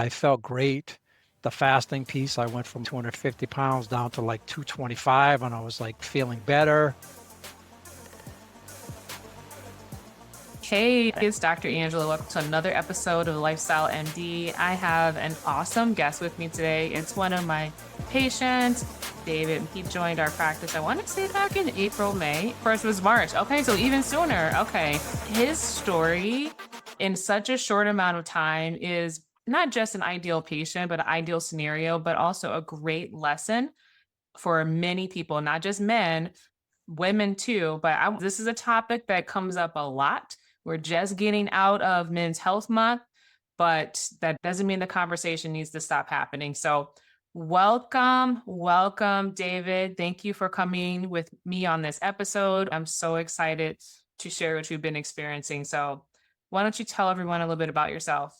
I felt great. The fasting piece, I went from 250 pounds down to like 225, and I was like feeling better. Hey, it's Dr. Angela. Welcome to another episode of Lifestyle MD. I have an awesome guest with me today. It's one of my patients, David. He joined our practice, I want to say back in April, May. First was March. Okay, so even sooner. Okay. His story in such a short amount of time is not just an ideal patient, but an ideal scenario, but also a great lesson for many people, not just men, women too. But this is a topic that comes up a lot. We're just getting out of Men's Health Month, but that doesn't mean the conversation needs to stop happening. So, welcome, David. Thank you for coming with me on this episode. I'm so excited to share what you've been experiencing. So, why don't you tell everyone a little bit about yourself?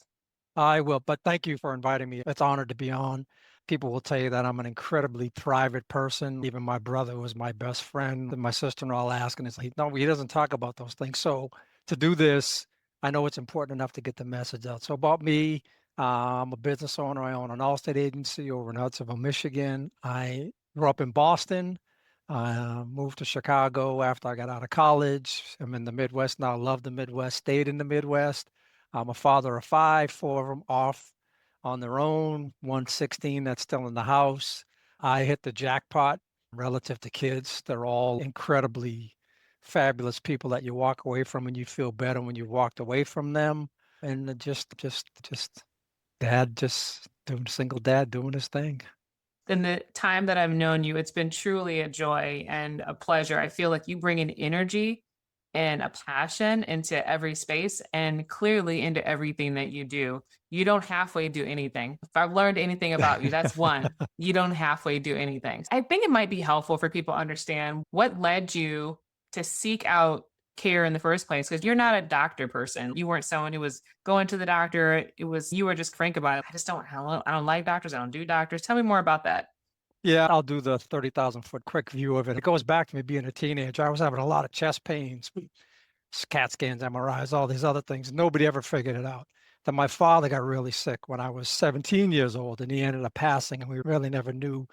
I will, but thank you for inviting me. It's an honor to be on. People will tell you that I'm an incredibly private person. Even my brother was my best friend. And my sister-in-law will ask, and it's like, no, he doesn't talk about those things. So to do this, I know it's important enough to get the message out. So about me, I'm a business owner. I own an Allstate agency over in Hudsonville, Michigan. I grew up in Boston. Moved to Chicago after I got out of college. I'm in the Midwest now. Love the Midwest. Stayed in the Midwest. I'm a father of five, four of them off on their own, 116 that's still in the house. I hit the jackpot relative to kids. They're all incredibly fabulous people that you walk away from and you feel better when you walked away from them. And just dad, just doing single dad doing his thing. In the time that I've known you, it's been truly a joy and a pleasure. I feel like you bring an energy and a passion into every space and clearly into everything that you do. You don't halfway do anything. If I've learned anything about you, that's one. You don't halfway do anything. I think it might be helpful for people to understand what led you to seek out care in the first place because you're not a doctor person. You weren't someone who was going to the doctor. It was you were just frank about it. I don't like doctors. I don't do doctors. Tell me more about that. Yeah, I'll do the 30,000 foot quick view of it. It goes back to me being a teenager. I was having a lot of chest pains, CAT scans, MRIs, all these other things. Nobody ever figured it out. Then my father got really sick when I was 17 years old and he ended up passing, and we really never knew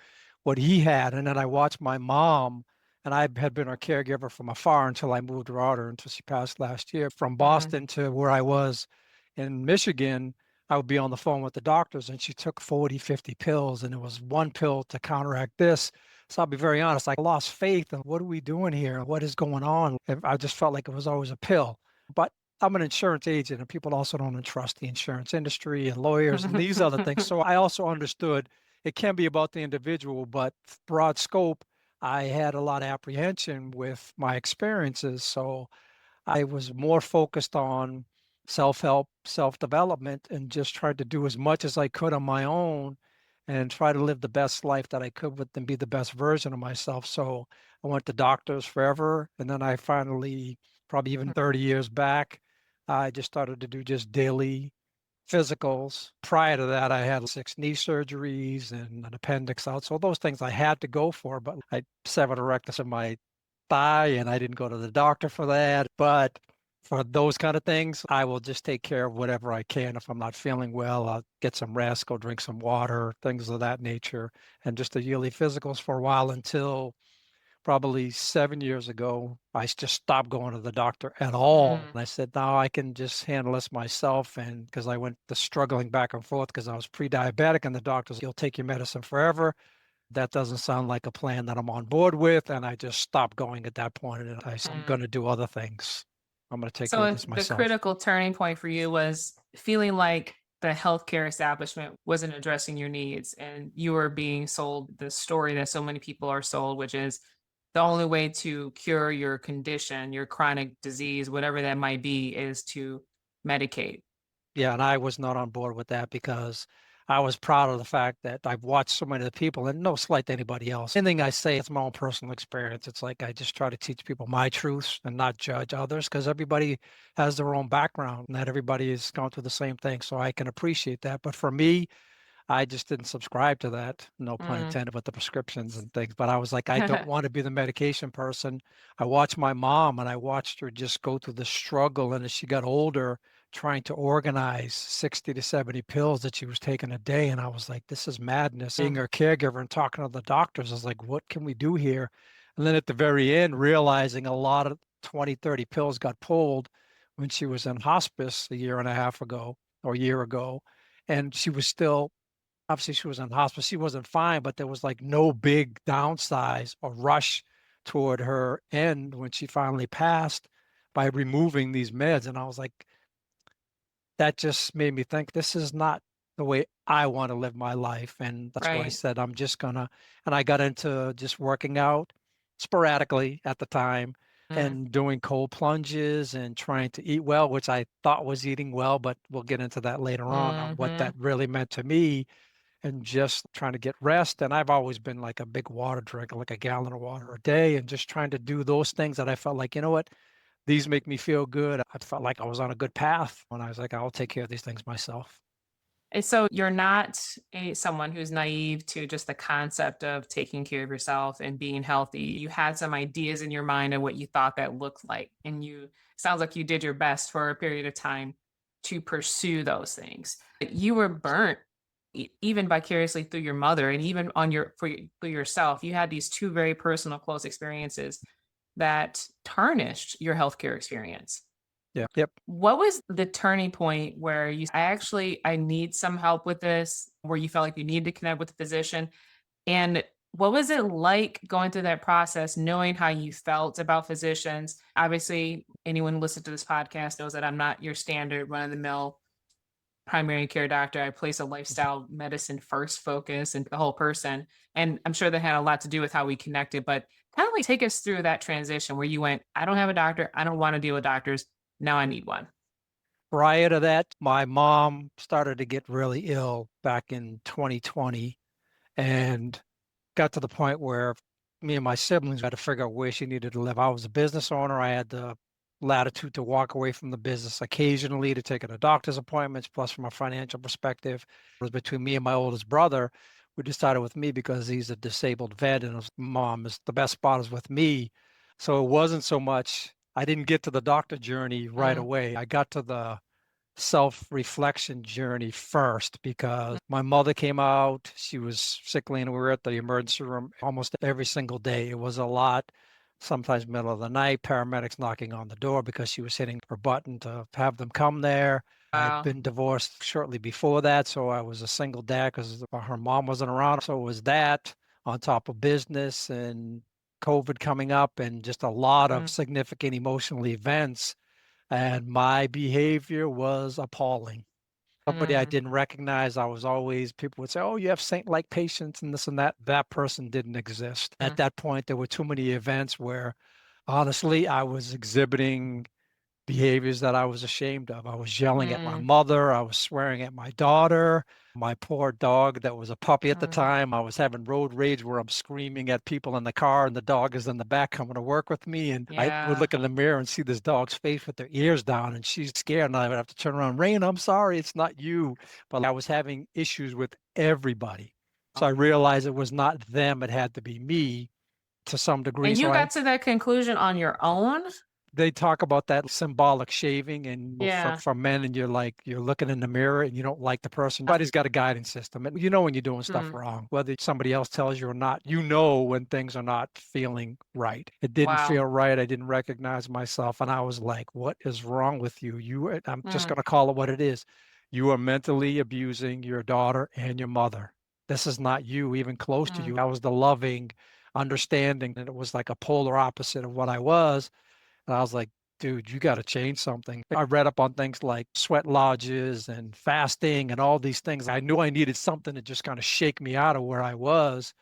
what he had. And then I watched my mom, and I had been her caregiver from afar until I moved her out until she passed last year. From Mm, Boston to where I was in Michigan, I would be on the phone with the doctors, and she took 40, 50 pills, and it was one pill to counteract this. So I'll be very honest, I lost faith in what are we doing here? What is going on? And I just felt like it was always a pill. But I'm an insurance agent, and people also don't trust the insurance industry and lawyers and these other things. So I also understood it can be about the individual, but broad scope, I had a lot of apprehension with my experiences. So I was more focused on self-help, self-development, and just tried to do as much as I could on my own and try to live the best life that I could with and be the best version of myself. So I went to doctors forever. And then I finally, probably even 30 years back, I just started to do just daily physicals. Prior to that, I had six knee surgeries and an appendix out. So those things I had to go for, but I severed a rectus in my thigh and I didn't go to the doctor for that. But for those kind of things, I will just take care of whatever I can. If I'm not feeling well, I'll get some rest, go drink some water, things of that nature, and just the yearly physicals for a while until probably 7 years ago, I just stopped going to the doctor at all. mm. And I said, now I can just handle this myself. And because I went to struggling back and forth because I was pre-diabetic and the doctors, you'll take your medicine forever. That doesn't sound like a plan that I'm on board with. And I just stopped going at that point. And I said, I'm going Mm. to do other things. I'm going to take care So of if this the myself. critical turning point for you was feeling like the healthcare establishment wasn't addressing your needs and you were being sold the story that so many people are sold, which is the only way to cure your condition, your chronic disease, whatever that might be, is to medicate. Yeah, and I was not on board with that because I was proud of the fact that I've watched so many of the people, and no slight to anybody else. Anything I say, it's my own personal experience. It's like I just try to teach people my truths and not judge others because everybody has their own background. Not everybody is going through the same thing. So I can appreciate that. But for me, I just didn't subscribe to that, no pun Mm. intended, with the prescriptions and things. But I was like, I don't want to be the medication person. I watched my mom and I watched her just go through the struggle. And as she got older, trying to organize 60 to 70 pills that she was taking a day. And I was like, this is madness. Being Mm. her caregiver and talking to the doctors, I was like, what can we do here? And then at the very end, realizing a lot of 20, 30 pills got pulled when she was in hospice a year and a half ago or a year ago. And she was still, obviously, she was in hospice. She wasn't fine, but there was like no big downsize or rush toward her end when she finally passed by removing these meds. And I was like, that just made me think this is not the way I want to live my life. And that's why I Right. said I'm just gonna, and I got into just working out sporadically at the time Mm. and doing cold plunges and trying to eat well, which I thought was eating well, but we'll get into that later on what Mm-hmm. that really meant to me and just trying to get rest. And I've always been like a big water drinker, like a gallon of water a day, and just trying to do those things that I felt like, you know what, these make me feel good. I felt like I was on a good path when I was like, I'll take care of these things myself. And so you're not someone who's naive to just the concept of taking care of yourself and being healthy. You had some ideas in your mind of what you thought that looked like, and you sounds like you did your best for a period of time to pursue those things. But you were burnt even vicariously through your mother, and even on for yourself. You had these two very personal, close experiences that tarnished your healthcare experience. Yeah. Yep. What was the turning point where I need some help with this, where you felt like you needed to connect with a physician? And what was it like going through that process, knowing how you felt about physicians? Obviously, anyone who listens to this podcast knows that I'm not your standard run of the mill primary care doctor. I place a lifestyle medicine first focus and the whole person. And I'm sure that had a lot to do with how we connected, but kind of like take us through that transition where you went, I don't have a doctor. I don't want to deal with doctors. Now I need one. Prior to that, my mom started to get really ill back in 2020 and got to the point where me and my siblings had to figure out where she needed to live. I was a business owner. I had the latitude to walk away from the business occasionally to take her to doctor's appointments. Plus, from a financial perspective, it was between me and my oldest brother. We decided with me because he's a disabled vet and his mom is the best spot is with me. So it wasn't so much, I didn't get to the doctor journey right Mm, away. I got to the self-reflection journey first because mm, my mother came out. She was sickly and we were at the emergency room almost every single day. It was a lot. Sometimes middle of the night, paramedics knocking on the door because she was hitting her button to have them come there. I had wow. been divorced shortly before that, so I was a single dad because her mom wasn't around. So it was that on top of business and COVID coming up and just a lot of Mm, significant emotional events and my behavior was appalling. Somebody I mm, didn't recognize. I was always, people would say, oh, you have saint-like patience and this and that. That person didn't exist. At mm, that point, there were too many events where honestly, I was exhibiting behaviors that I was ashamed of. I was yelling at my mm, mother. I was swearing at my daughter. My poor dog that was a puppy at the mm. time. I was having road rage where I'm screaming at people in the car and the dog is in the back coming to work with me. And I would Yeah. look in the mirror and see this dog's face with their ears down and she's scared. And I would have to turn around, Rain, I'm sorry, it's not you. But I was having issues with everybody. So I realized it was not them, it had to be me to some degree. And So you I got to that conclusion on your own? they talk about that symbolic shaving and Yeah. for men and you're like you're looking in the mirror and you don't like the person. Everybody's got a guiding system and you know when you're doing stuff Mm, wrong, whether somebody else tells you or not, you know when things are not feeling right. It didn't wow. feel right. I didn't recognize myself and I was like, what is wrong with you? I'm just Mm, going to call it what it is. You are mentally abusing your daughter and your mother. This is not you even close to mm, you. I was the loving understanding and it was like a polar opposite of what I was. And I was like, dude, you got to change something. I read up on things like sweat lodges and fasting and all these things. I knew I needed something to just kind of shake me out of where I was.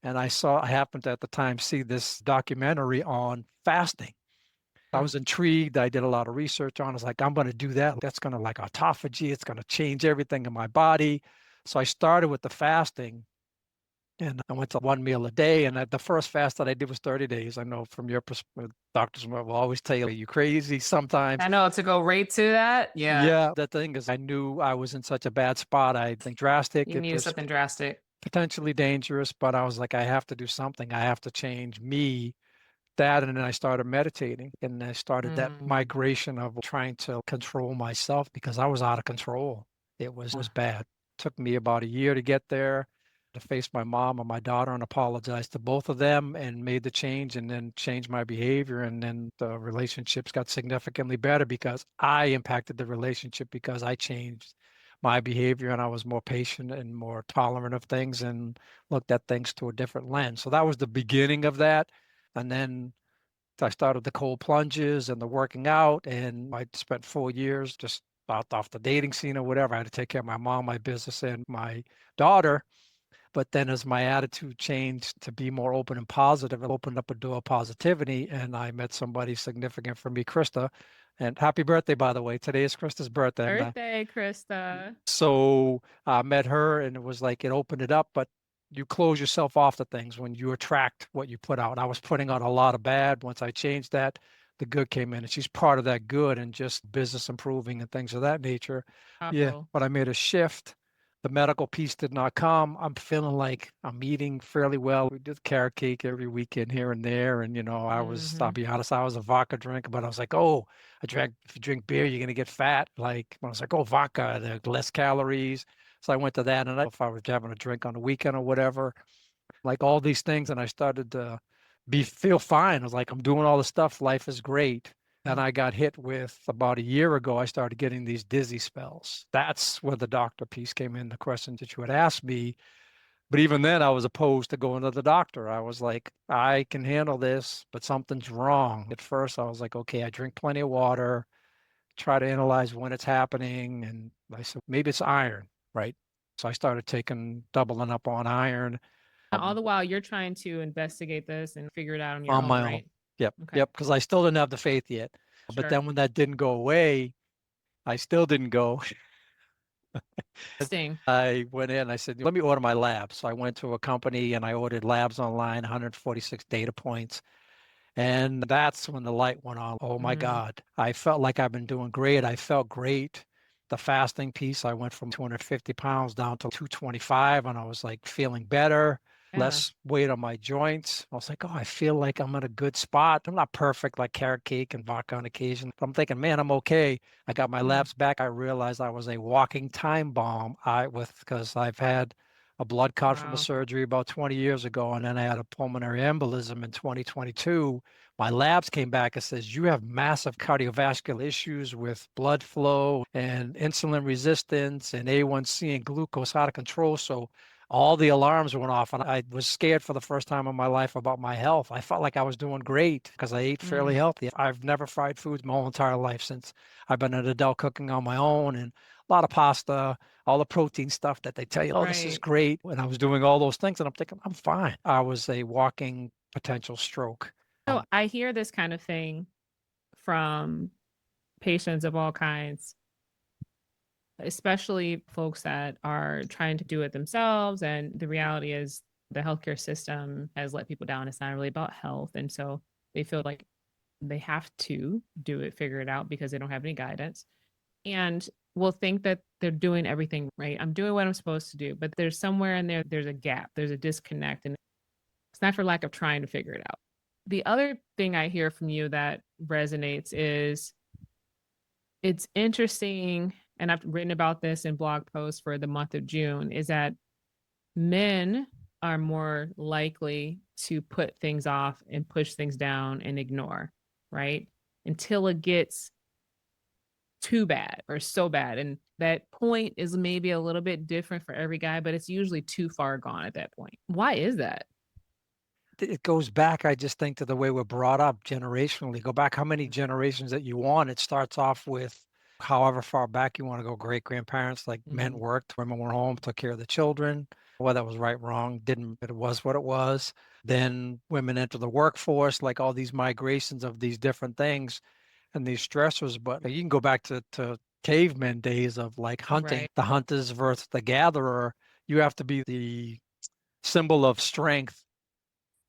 And I happened to at the time see this documentary on fasting. I mm. was intrigued. I did a lot of research on it. I was like, I'm going to do that. That's going to like autophagy. It's going to change everything in my body. So I started with the fasting and I went to one meal a day. And the first fast that I did was 30 days. I know from your perspective, doctors will always tell you, you crazy sometimes. I know to go right to that. Yeah. Yeah, the thing is, I knew I was in such a bad spot. I think drastic. You It needed was something drastic. potentially dangerous, but I was like, I have to do something. I have to change me that, and then I started meditating, and I started that Mm. migration of trying to control myself because I was out of control. It was bad. Took me about a year to get there, to face my mom and my daughter and apologize to both of them and made the change and then changed my behavior. And then the relationships got significantly better because I impacted the relationship because I changed my behavior and I was more patient and more tolerant of things and looked at things through a different lens. So that was the beginning of that. And then I started the cold plunges and the working out, and I spent 4 years just out off the dating scene or whatever. I had to take care of my mom, my business, and my daughter. But then as my attitude changed to be more open and positive, it opened up a door of positivity. And I met somebody significant for me, Krista. And happy birthday, by the way. Today is Krista's birthday. Birthday, Krista. So I met her and it was like it opened it up, but you close yourself off to things when you attract what you put out. I was putting out a lot of bad. Once I changed that, the good came in, and she's part of that good and just business improving and things of that nature. Yeah, Powerful. but I made a shift. The medical piece did not come. I'm feeling like I'm eating fairly well. We did carrot cake every weekend here and there. And, I'll Hmm. be honest, I was a vodka drinker, but I was like, oh, if you drink beer, you're going to get fat. Like, I was like, oh, vodka, the less calories. So I went to that. And if I was having a drink on the weekend or whatever, like all these things. And I started to feel fine. I was like, I'm doing all the stuff. Life is great. And I got hit with about a year ago, I started getting these dizzy spells. That's where the doctor piece came in, the questions that you had asked me. But even then, I was opposed to going to the doctor. I was like, I can handle this, but something's wrong. At first, I was like, okay, I drink plenty of water, try to analyze when it's happening. And I said, maybe it's iron, right? So I started doubling up on iron. All the while, you're trying to investigate this and figure it out on your On own, my own. right? Yep, Okay. yep, because I still didn't have the faith yet. But Sure. then when that didn't go away, I still didn't go. Interesting. I went in, I said, let me order my labs. So I went to a company and I ordered labs online, 146 data points. And that's when the light went on. Oh my Mm. God. I felt like I've been doing great. I felt great. The fasting piece, I went from 250 pounds down to 225, and I was like feeling better, Yeah. less weight on my joints. I was like, oh, I feel like I'm in a good spot. I'm not perfect like carrot cake and vodka on occasion, but I'm thinking, man, I'm okay. I got my Mm. labs back. I realized I was a walking time bomb. Because I've had a blood clot from a Wow. surgery about 20 years ago, and then I had a pulmonary embolism in 2022. My labs came back and says you have massive cardiovascular issues with blood flow and insulin resistance and A1C and glucose out of control. So all the alarms went off, and I was scared for the first time in my life about my health. I felt like I was doing great because I ate fairly Mm. healthy. I've never fried foods my whole entire life since I've been an adult, cooking on my own, and a lot of pasta, all the protein stuff that they tell you, oh, this is Right. great. And I was doing all those things, and I'm thinking, I'm fine. I was a walking potential stroke. So I hear this kind of thing from patients of all kinds, especially folks that are trying to do it themselves. And the reality is, the healthcare system has let people down. It's not really about health. And so they feel like they have to do it, figure it out because they don't have any guidance. And will think that they're doing everything right. I'm doing what I'm supposed to do, but there's somewhere in there, there's a gap, there's a disconnect. And it's not for lack of trying to figure it out. The other thing I hear from you that resonates is it's interesting, and I've written about this in blog posts for the month of June, is that men are more likely to put things off and push things down and ignore, right? Until it gets too bad or so bad. And that point is maybe a little bit different for every guy, but it's usually too far gone at that point. Why is that? It goes back, I just think, to the way we're brought up generationally. Go back how many generations that you want. It starts off with however far back you want to go, great grandparents, like men Mm-hmm. worked, women were home, took care of the children. Whether that was right, wrong, didn't, it was what it was. Then women enter the workforce, like all these migrations of these different things and these stressors. But you can go back to cavemen days of like hunting, Right. the hunters versus the gatherer. You have to be the symbol of strength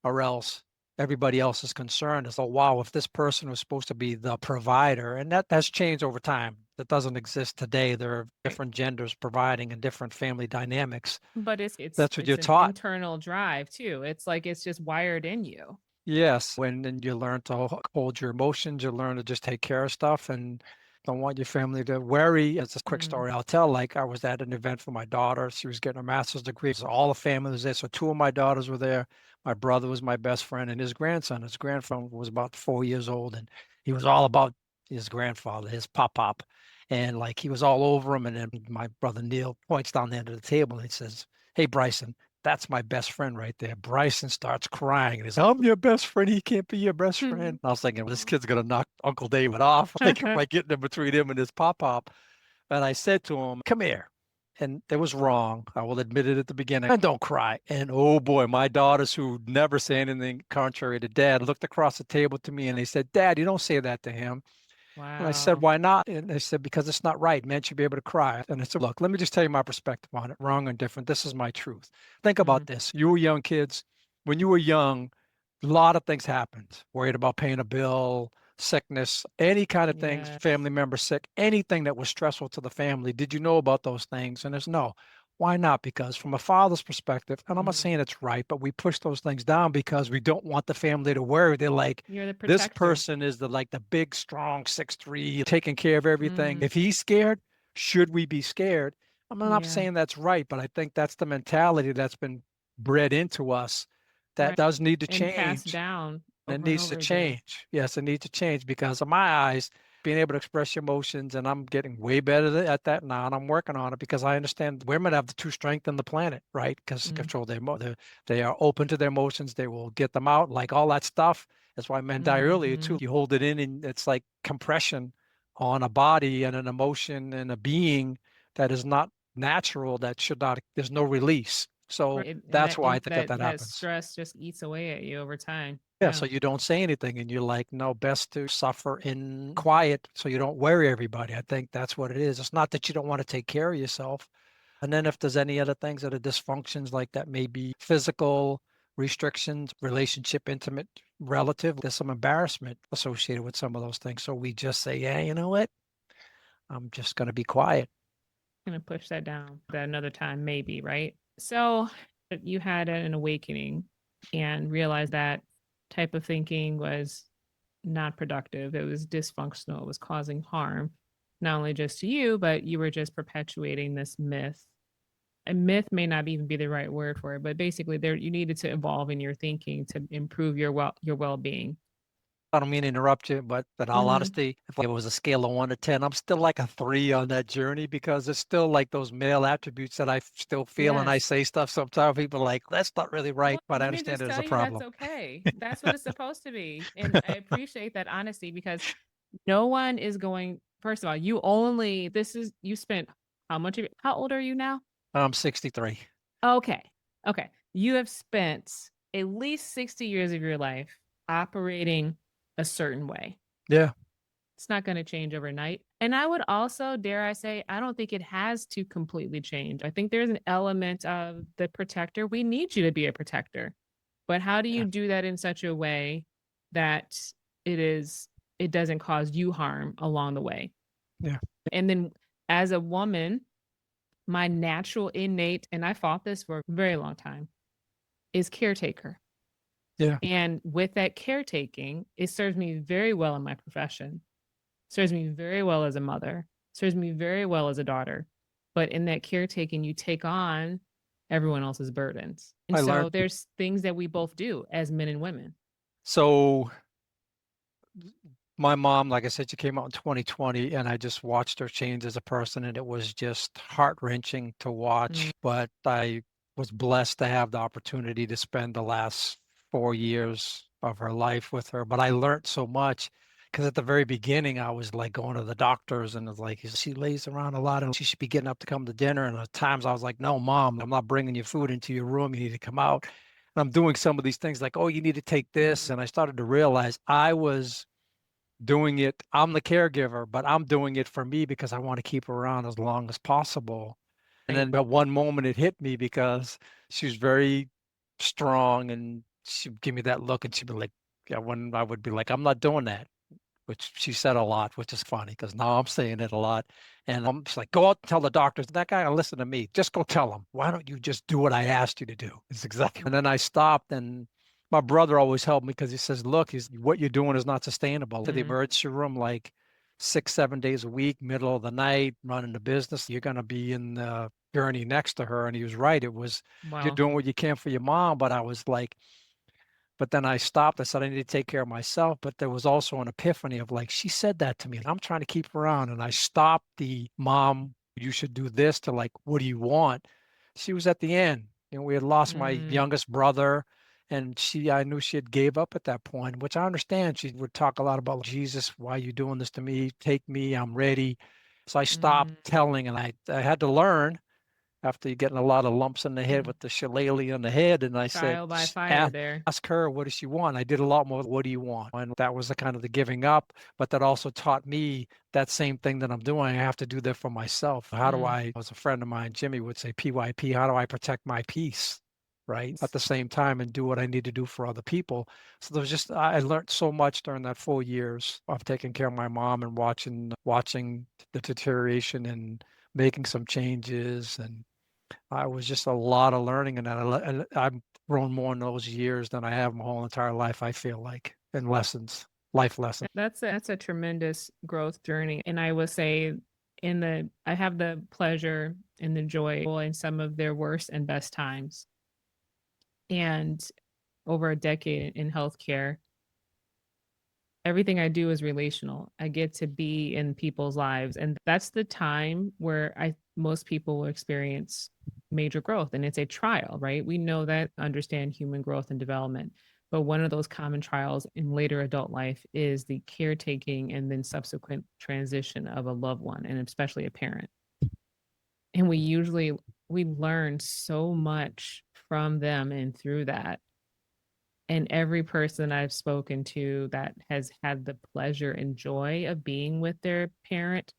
or else everybody else is concerned as, oh, wow, if this person was supposed to be the provider, and that has changed over time. That doesn't exist today. There are Right. different genders providing and different family dynamics. But it's That's what it's you're an taught. internal drive too. It's like it's just wired in you. Yes, when then you learn to hold your emotions, you learn to just take care of stuff and don't want your family to worry. It's a quick Mm, story I'll tell. Like I was at an event for my daughter. She was getting her master's degree. So all the family was there. So two of my daughters were there. My brother was my best friend and his grandson. His grandson was about 4 years old and he was all about his grandfather, his pop. And like he was all over him. And then my brother Neil points down the end of the table and he says, "Hey, Bryson, that's my best friend right there." Bryson starts crying and he's, "I'm your best friend. He can't be your best friend." I was thinking, well, this kid's gonna knock Uncle David off. Like, if I get in between him and his pop. And I said to him, "Come here." And it was wrong. I will admit it at the beginning. And don't cry. And oh boy, my daughters who never say anything contrary to dad looked across the table to me and they said, "Dad, you don't say that to him." And I said, wow. "Why not?" And they said, "Because it's not right. Men should be able to cry." And I said, "Look, let me just tell you my perspective on it, wrong and different. This is my truth. Think about Mm, this. You were young kids. When you were young, a lot of things happened. Worried about paying a bill, sickness, any kind of things, yes. family member sick, anything that was stressful to the family. Did you know about those things?" And there's no. Why not? Because from a father's perspective, and I'm not Mm. saying it's right, but we push those things down because we don't want the family to worry. They're like, You're the this protector. person is the big, strong 6'3", taking care of everything. Mm, If he's scared, should we be scared? I'm not yeah. saying that's right, but I think that's the mentality that's been bred into us that Right. does need to And passed change. down It over and needs to over again. change. Yes, it needs to change because in my eyes, being able to express your emotions, and I'm getting way better at that now, and I'm working on it because I understand women have the true strength in the planet, right? Because Mm, control they are open to their emotions, they will get them out, like all that stuff. That's why men die earlier hmm too. You hold it in, and it's like compression on a body and an emotion and a being that is not natural. That should not. There's no release. So Right. And that's that why I think that that that that happens. stress just eats away at you over time. Yeah, Yeah. so you don't say anything and you're like, no, best to suffer in quiet so you don't worry everybody. I think that's what it is. It's not that you don't want to take care of yourself. And then if there's any other things that are dysfunctions like that, maybe physical restrictions, relationship, intimate, relative, there's some embarrassment associated with some of those things. So we just say, yeah, you know what? I'm just going to be quiet. Gonna push that down that another time, maybe, right? So you had an awakening and realized that type of thinking was not productive. It was dysfunctional. It was causing harm, not only just to you, but you were just perpetuating this myth. A myth may not even be the right word for it, but basically there you needed to evolve in your thinking to improve your well-being. I don't mean to interrupt you, but in all Mm-hmm. honesty, if it was a scale of 1 to 10, I'm still like a 3 on that journey because it's still like those male attributes that I still feel, and I Yes. say stuff sometimes people are like, that's not really right, Well, but I let me understand just there's tell a you that's problem. okay. That's what it's supposed to be. And I appreciate that honesty because no one is going, first of all, you spent how much of it, how old are you now? I'm 63. Okay. Okay. You have spent at least 60 years of your life operating a certain way. Yeah, It's not going to change overnight. And I would also, dare I say, I don't think it has to completely change. I think there's an element of the protector. We need you to be a protector. But how do yeah, you do that in such a way that it is it doesn't cause you harm along the way? yeah, And then as a woman, my natural innate, and I fought this for a very long time, is caretaker. yeah. And with that caretaking, it serves me very well in my profession, serves me very well as a mother, serves me very well as a daughter. But in that caretaking, you take on everyone else's burdens. And I so learned. there's things that we both do as men and women. So my mom, like I said, she came out in 2020 and I just watched her change as a person and it was just heart-wrenching to Mm, watch. But I was blessed to have the opportunity to spend the last 4 years of her life with her. But I learned so much because at the very beginning, I was like going to the doctors and it's like, she lays around a lot and she should be getting up to come to dinner. And at times I was like, no, mom, I'm not bringing your food into your room. You need to come out. And I'm doing some of these things like, oh, you need to take this. mm, And I started to realize I was doing it. I'm the caregiver, but I'm doing it for me because I want to keep her around as long as possible. And right. then at one moment it hit me because she was very strong and she'd give me that look and she'd be like, yeah, when I would be like, I'm not doing that, which she said a lot, which is funny because now I'm saying it a lot. And I'm just like, go out and tell the doctors that guy will listen to me. Just go tell him. Why don't you just do what I asked you to do? It's exactly. And then I stopped and My brother always helped me because he says, look, what you're doing is not sustainable. To the Mm, emergency room like 6, 7 days a week, middle of the night, running the business. You're going to be in the gurney next to her. And he was right. You're wow. doing what you can for your mom. But I was like, but then I stopped. I said, I need to take care of myself. But there was also an epiphany of like, she said that to me and I'm trying to keep her around. And I stopped the mom, you should do this to like, what do you want? She was at the end. We had lost my Mm, youngest brother. And I knew she had gave up at that point, which I understand. She would talk a lot about Jesus, why are you doing this to me? Take me, I'm ready. So I stopped mm, telling and I had to learn after you getting a lot of lumps in the head mm. with the shillelagh on the head. And I said, Trial by fire there. ask her, what does she want? I did a lot more, what do you want? And that was the kind of the giving up, but that also taught me that same thing that I'm doing. I have to do that for myself. How do Mm. I, as a friend of mine, Jimmy would say, PYP, how do I protect my peace? Right. At the same time and do what I need to do for other people. So there was just, I learned so much during that 4 years of taking care of my mom and watching the deterioration and making some changes. And I was just a lot of learning in that. And I've grown more in those years than I have my whole entire life, I feel like, in lessons, life lessons. That's a tremendous growth journey. And I will say I have the pleasure and the joy in some of their worst and best times. And over a decade in healthcare, everything I do is relational. I get to be in people's lives. And that's the time where most people will experience major growth. And it's a trial, right? We know that, understand human growth and development. But one of those common trials in later adult life is the caretaking and then subsequent transition of a loved one, and especially a parent. And we learn so much from them and through that. And every person I've spoken to that has had the pleasure and joy of being with their parent,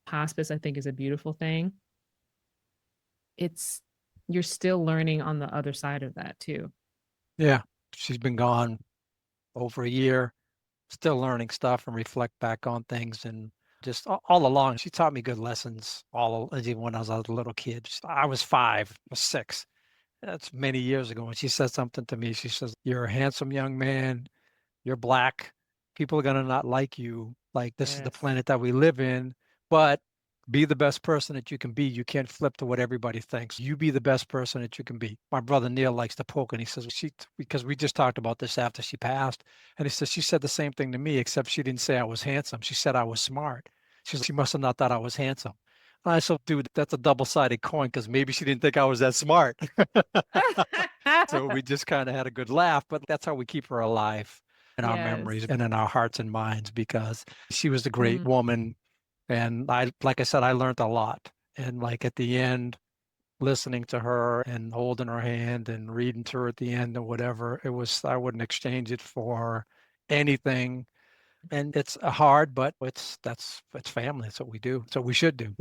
hospice, I think, is a beautiful thing. It's You're still learning on the other side of that too. Yeah. She's been gone over a year, still learning stuff and reflect back on things. And just all along, she taught me good lessons, even when I was a little kid. I was 5 or 6. That's many years ago. And she said something to me. She says, you're a handsome young man. You're black. People are going to not like you. Like, this is the Yes. planet that we live in, but be the best person that you can be. You can't flip to what everybody thinks. You be the best person that you can be. My brother Neil likes to poke and he says, because we just talked about this after she passed. And he says, she said the same thing to me, except she didn't say I was handsome. She said I was smart. She must have not thought I was handsome. I said, dude, that's a double-sided coin because maybe she didn't think I was that smart. So we just kind of had a good laugh, but that's how we keep her alive in our Yes. memories and in our hearts and minds because she was a great Mm. woman. And like I said, I learned a lot. And like at the end, listening to her and holding her hand and reading to her at the end or whatever, I wouldn't exchange it for anything. And it's hard, but it's family. It's what we do. So we should do.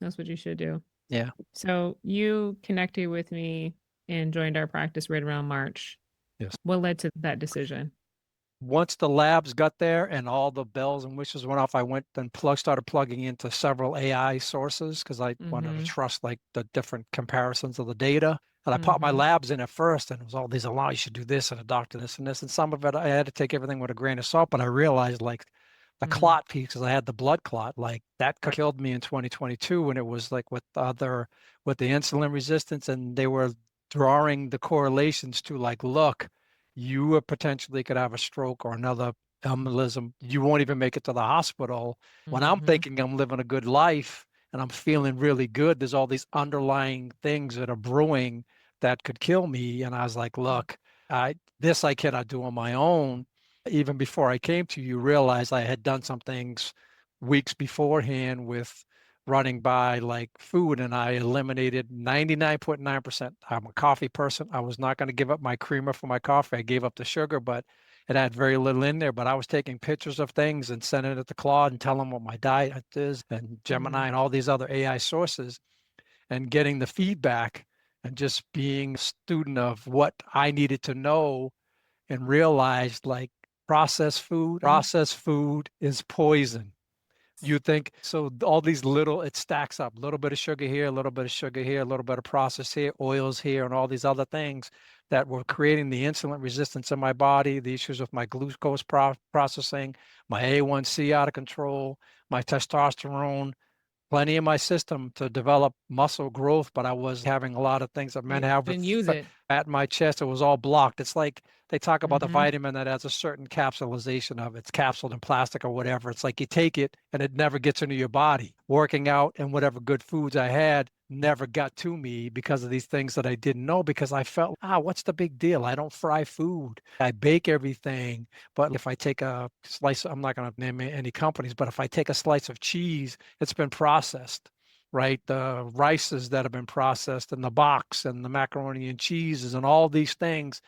That's what you should do. Yeah. So you connected with me and joined our practice right around March. Yes. What led to that decision? Once the labs got there and all the bells and whistles went off, I went and started plugging into several AI sources because I wanted to Mm-hmm. trust like the different comparisons of the data. And I popped my Mm-hmm. labs in at first, and it was all these alarms. You should do this, and a doctor this and this. And some of it, I had to take everything with a grain of salt. But I realized like the Mm. clot piece, because I had the blood clot, like that killed me in 2022 when it was like with the insulin resistance, and they were drawing the correlations to like, look, you potentially could have a stroke or another embolism. You won't even make it to the hospital. When I'm Mm-hmm. thinking I'm living a good life and I'm feeling really good, there's all these underlying things that are brewing that could kill me. And I was like, look, I cannot do on my own. Even before I came to you, realize I had done some things weeks beforehand with running by like food and I eliminated 99.9%. I'm a coffee person. I was not going to give up my creamer for my coffee. I gave up the sugar, but it had very little in there. But I was taking pictures of things and sending it to Claude and telling them what my diet is and Mm. Gemini and all these other AI sources and getting the feedback and just being a student of what I needed to know and realized like processed food is poison. You think so all these little it stacks up, a little bit of sugar here, a little bit of sugar here, a little bit of processed here, oils here, and all these other things that were creating the insulin resistance in my body, the issues with my glucose processing, my A1C out of control, my testosterone, plenty in my system to develop muscle growth, but I was having a lot of things that men You have with didn't use it. at my chest. It was all blocked. It's like they talk about the Hmm. vitamin that has a certain capsulization of it's capsuled in plastic or whatever. It's like you take it and it never gets into your body. Working out and whatever good foods I had never got to me because of these things that I didn't know because I felt, what's the big deal? I don't fry food. I bake everything. But if I take a slice, I'm not going to name any companies, but if I take a slice of cheese, it's been processed, right? The rices that have been processed in the box and the macaroni and cheeses and all these things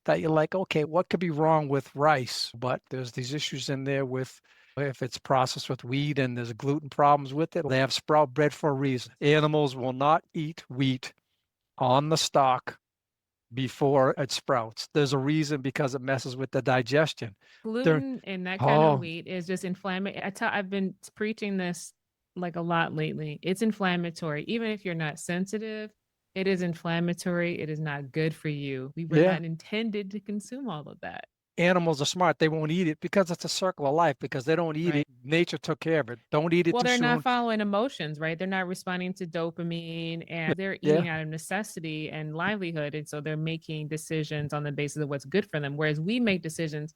that you're like, okay, what could be wrong with rice? But there's these issues in there with if it's processed with wheat and there's gluten problems with it, they have sprout bread for a reason. Animals will not eat wheat on the stalk before it sprouts. There's a reason because it messes with the digestion. They're, Gluten and that kind of oh, wheat is just inflammatory. I've been preaching this like a lot lately. It's inflammatory. Even if you're not sensitive, it is inflammatory. It is not good for you. We were yeah. not intended to consume all of that. Animals are smart. They won't eat it because it's a circle of life because they don't eat Right. it. Nature took care of it. Don't eat it Well, too they're not soon. following emotions, right? They're not responding to dopamine and they're Yeah. eating out of necessity and livelihood. And so they're making decisions on the basis of what's good for them. Whereas we make decisions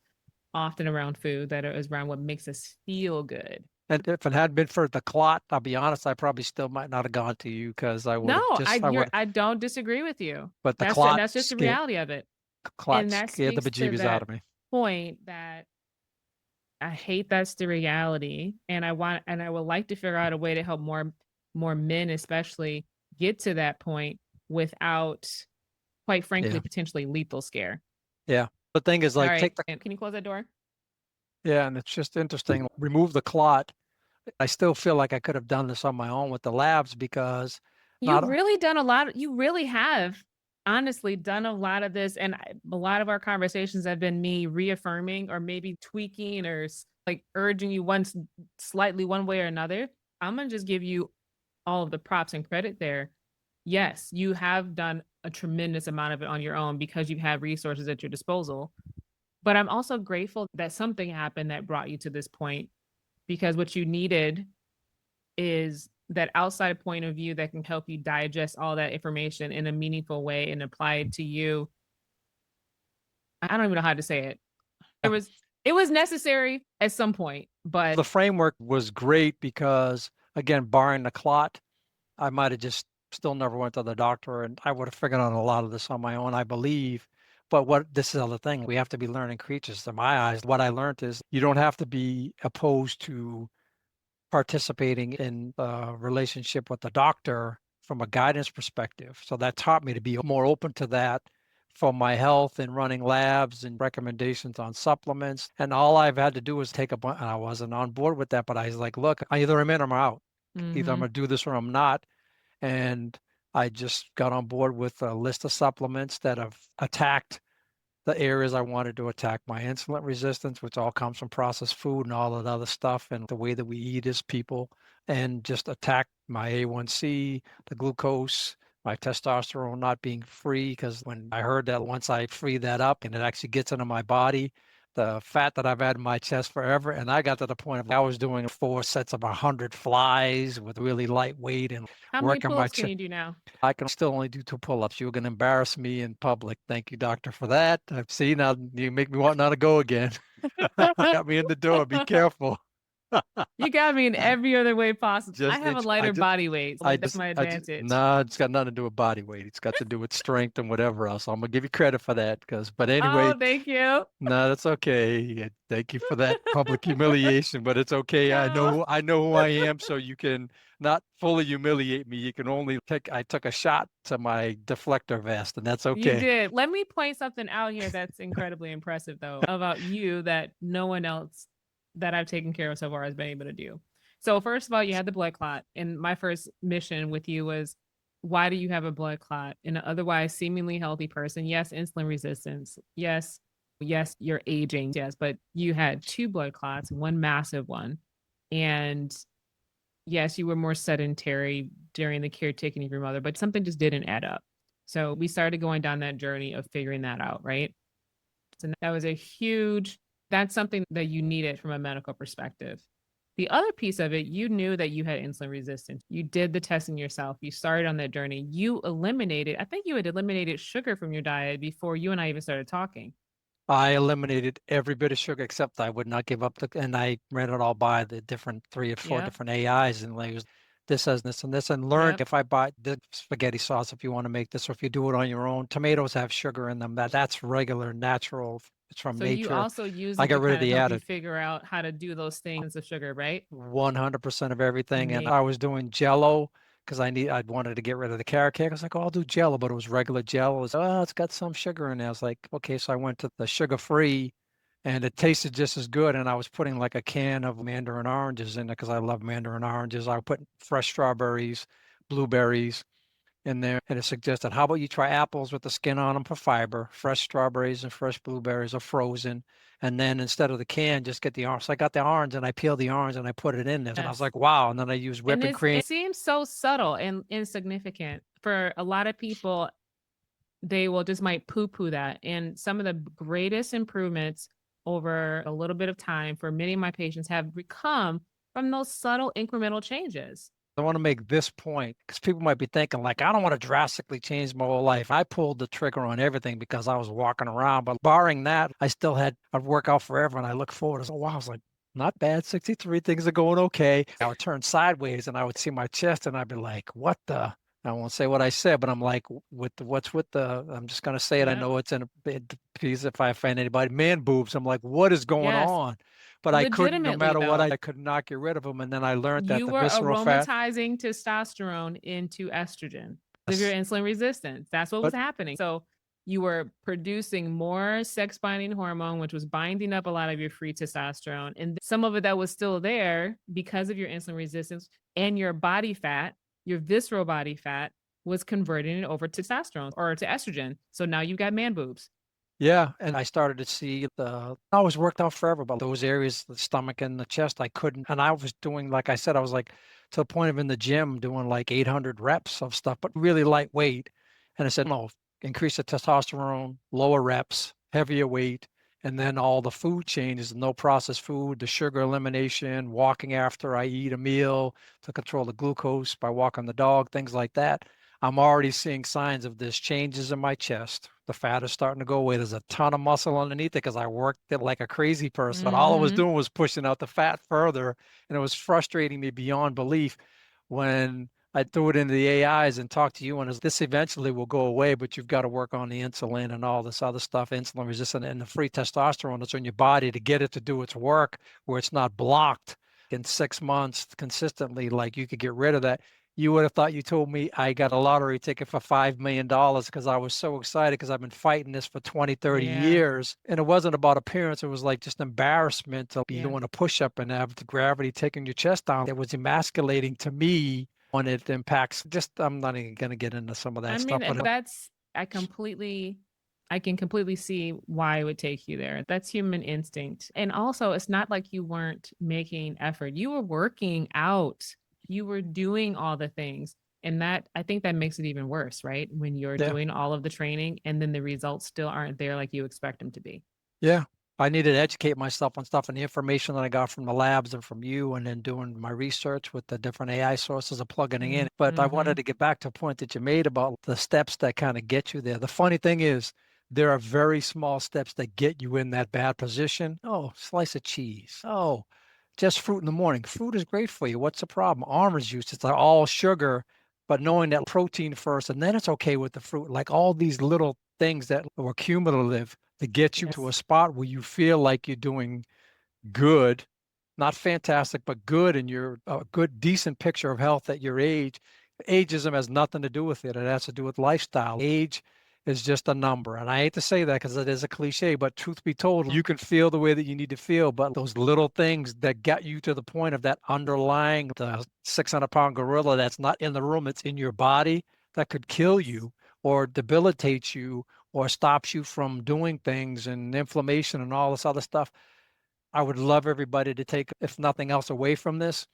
often around food that is around what makes us feel good. And if it hadn't been for the clot, I'll be honest, I probably still might not have gone to you because I would No, have just, I would, I don't disagree with you. but the That's just the reality of it. clot And that scared the speaks to bejeebies out that of me. point that I hate that's the reality. And I would like to figure out a way to help more men especially get to that point without, quite frankly, Yeah. potentially lethal scare. Yeah. The thing is All like, right. And can you close that door? yeah, and it's just interesting. Remove the clot. I still feel like I could have done this on my own with the labs because not, You really have honestly done a lot of this. And a lot of our conversations have been me reaffirming or maybe tweaking or like urging you once slightly one way or another. I'm going to just give you all of the props and credit there. Yes, you have done a tremendous amount of it on your own because you have resources at your disposal. But I'm also grateful that something happened that brought you to this point because what you needed is that outside point of view that can help you digest all that information in a meaningful way and apply it to you. I don't even know how to say it. It was necessary at some point, but the framework was great because again, barring the clot, I might have just still never went to the doctor and I would have figured out a lot of this on my own, I believe. But what this is the other thing, we have to be learning creatures. In my eyes, what I learned is you don't have to be opposed to participating in a relationship with the doctor from a guidance perspective. So that taught me to be more open to that for my health and running labs and recommendations on supplements. And all I've had to do is take a bunch, and I wasn't on board with that, but I was like, look, either I'm in or I'm out. Either I'm mm-hmm. going to do this or I'm not. And I just got on board with a list of supplements that have attacked the areas I wanted to attack my insulin resistance, which all comes from processed food and all that other stuff, and the way that we eat as people, and just attack my A1C, the glucose, my testosterone not being free. Because when I heard that once I free that up and it actually gets into my body, the fat that I've had in my chest forever, and I got to the point of I was doing 4 sets of 100 flies with really lightweight and How many working my pull-ups can chest. you do now? I can still only do 2 pull-ups. You were going to embarrass me in public. Thank you, doctor, for that. I've seen now you make me want now to go again. Got me in the door. Be careful. You got me in every other way possible. I Just have a it's I lighter just body weight, so like that's my I just advantage. no, it's got nothing to do with body weight. It's got to do with strength and whatever else. I'm gonna give you credit for that but anyway, Oh, thank you. no, that's okay. Yeah, thank you for that public humiliation, but it's okay. No. I know who I am, so you can not fully humiliate me. You can only I took a shot to my deflector vest, and that's You okay. did. Let me point something out here that's incredibly impressive, though, about you that no one else that I've taken care of so far has been able to do. So, first of all, you had the blood clot. And my first mission with you was why do you have a blood clot in an otherwise seemingly healthy person? Yes, insulin resistance. Yes, you're aging. Yes, but you had two blood clots, one massive one. And yes, you were more sedentary during the caretaking of your mother, but something just didn't add up. So we started going down that journey of figuring that out, right? So that was a huge, that's something that you needed from a medical perspective. The other piece of it, you knew that you had insulin resistance. You did the testing yourself. You started on that journey. You eliminated, I think you had eliminated sugar from your diet before you and I even started talking. I eliminated every bit of sugar except I would not give up and I ran it all by the different 3 or 4 Yep. different AIs and like this has this and learned Yep. if I buy the spaghetti sauce, if you want to make this, or if you do it on your own, tomatoes have sugar in them. That's regular, natural. It's from So you nature. also used I it got to rid of kind of the help you added. figure out how to do those things of sugar, right? 100% of everything. And Amazing. I was doing Jello because I wanted to get rid of the carrot cake. I was like, oh, I'll do Jello, but it was regular Jello. It was, oh, it's got some sugar in there. I was like, okay, so I went to the sugar-free, and it tasted just as good. And I was putting like a can of mandarin oranges in it because I love mandarin oranges. I would put fresh strawberries, blueberries in there, and it suggested, how about you try apples with the skin on them for fiber, fresh strawberries and fresh blueberries are frozen. And then instead of the can, just get the orange. So I got the orange and I peeled the orange and I put it in this. And I was Yes. like, wow. And then I used And whipping cream. it seems so subtle and insignificant for a lot of people. They will just might poo-poo that, and some of the greatest improvements over a little bit of time for many of my patients have come from those subtle incremental changes. I want to make this point because people might be thinking, like, I don't want to drastically change my whole life. I pulled the trigger on everything because I was walking around. But barring that, I'd work out forever. And I look forward. I was, oh, wow. I was like, not bad. 63, things are going okay. I would turn sideways and I would see my chest and I'd be like, what the? I won't say what I said, but I'm like, what's with the, I'm just going to say it. I Yep. know it's in a piece if I offend anybody, man boobs. I'm like, what is going Yes. on? But I couldn't, no Legitimately matter what, though, I could not get rid of them. And then I learned that you the were visceral fat, aromatizing testosterone into estrogen of your yes, insulin resistance. That's what was but happening. So you were producing more sex binding hormone, which was binding up a lot of your free testosterone. And some of it that was still there because of your insulin resistance and your body fat, your visceral body fat was converting it over to testosterone or to estrogen. So now you've got man boobs. yeah, and I started to see I always worked out forever, but those areas, the stomach and the chest, I couldn't. And I was doing, like I said, I was like to the point of in the gym doing like 800 reps of stuff, but really lightweight. And I said, no, increase the testosterone, lower reps, heavier weight, and then all the food changes, no processed food, the sugar elimination, walking after I eat a meal to control the glucose by walking the dog, things like that. I'm already seeing signs of this changes in my chest. The fat is starting to go away. There's a ton of muscle underneath it because I worked it like a crazy person. But all I was Mm-hmm. doing was pushing out the fat further. And it was frustrating me beyond belief when I threw it into the AIs and talked to you. And this eventually will go away, but you've got to work on the insulin and all this other stuff, insulin resistant and the free testosterone that's in your body to get it to do its work where it's not blocked in 6 months consistently. Like you could get rid of that. You would have thought you told me I got a lottery ticket for $5 million because I was so excited because I've been fighting this for 20, 30 Yeah. years. And it wasn't about appearance. It was like just embarrassment to be Yeah. doing a push up and have the gravity taking your chest down. It was emasculating to me when it impacts. Just, I'm not even going to get into some of I that mean, stuff, but that's I can completely see why it would take you there. That's human instinct. And also, it's not like you weren't making effort. You were working out. You were doing all the things. And that I think that makes it even worse, right? When you're yeah. doing all of the training and then the results still aren't there like you expect them to be. Yeah. I needed to educate myself on stuff and the information that I got from the labs and from you, and then doing my research with the different AI sources of plugging it in. But I Mm-hmm. wanted to get back to a point that you made about the steps that kind of get you there. The funny thing is, there are very small steps that get you in that bad position. Oh, slice of cheese. Oh, just fruit in the morning. Fruit is great for you. What's the problem? Orange juice, it's like all sugar, but knowing that protein first, and then it's okay with the fruit. Like all these little things that were cumulative to get you to a Yes. spot where you feel like you're doing good, not fantastic, but good, and you're a good, decent picture of health at your age. Ageism has nothing to do with it. It has to do with lifestyle. Age is just a number. And I hate to say that because it is a cliche, but truth be told, you can feel the way that you need to feel. But those little things that got you to the point of that underlying, the 600-pound gorilla that's not in the room, it's in your body that could kill Yes. you or debilitate you or stops you from doing things and inflammation and all this other stuff. I would love everybody to take, if nothing else, away from this.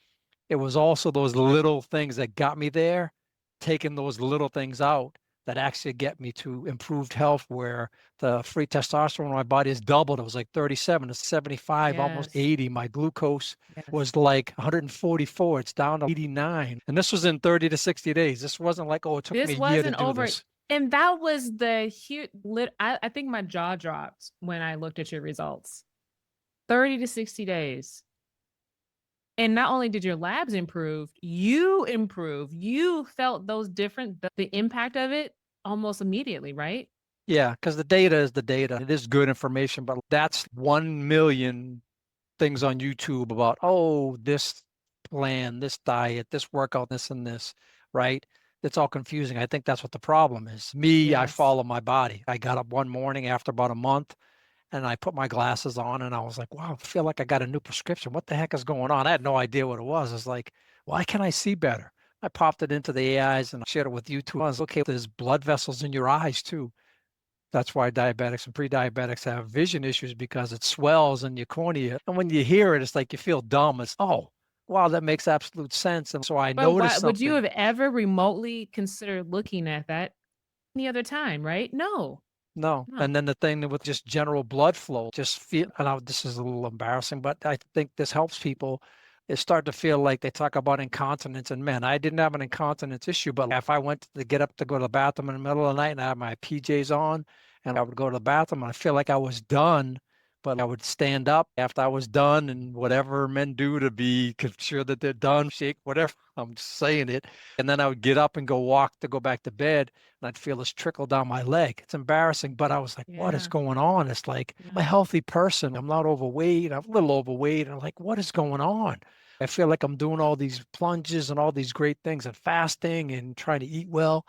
it was also those little things that got me there, taking those little things out that actually get me to improved health where the free testosterone in my body has doubled. It was like 37 to 75, almost Yes. 80. My glucose Yes. was like 144. It's down to 89. And this was in 30 to 60 days. This wasn't like, oh, it took me This a year to wasn't do over. this. And that was the huge I think my jaw dropped when I looked at your results. 30 to 60 days. And not only did your labs improve, you improved. You felt those different the impact of it almost immediately, right? Yeah, because the data is the data. It is good information, but that's 1 million things on YouTube about, oh, this plan, this diet, this workout, this and this, right? It's all confusing. I think that's what the problem is. Me, I Yes. follow my body. I got up one morning after about a month and I put my glasses on and I was like, wow, I feel like I got a new prescription. What the heck is going on? I had no idea what it was. It's like, why can't I see better? I popped it into the AIs and I shared it with you too. I was okay, there's blood vessels in your eyes too. That's why diabetics and pre-diabetics have vision issues because it swells in your cornea. And when you hear it, it's like you feel dumb. It's, oh, wow, that makes absolute sense. And so I But why noticed would you something. have ever remotely considered looking at that any other time, right? No. No. No. And then the thing with just general blood flow, just feel, and this is a little embarrassing, but I think this helps people is start to feel like they talk about incontinence and men. I didn't have an incontinence issue, but if I went to get up to go to the bathroom in the middle of the night and I had my PJs on and I would go to the bathroom and I feel like I was done, but I would stand up after I was done and whatever men do to be sure that they're done, shake, whatever. I'm just saying it. And then I would get up and go walk to go back to bed and I'd feel this trickle down my leg. It's embarrassing, but I was like, what is Yeah. going on? It's like, I'm a Yeah. healthy person. I'm not overweight. I'm a little overweight. And I'm like, what is going on? I feel like I'm doing all these plunges and all these great things and fasting and trying to eat well.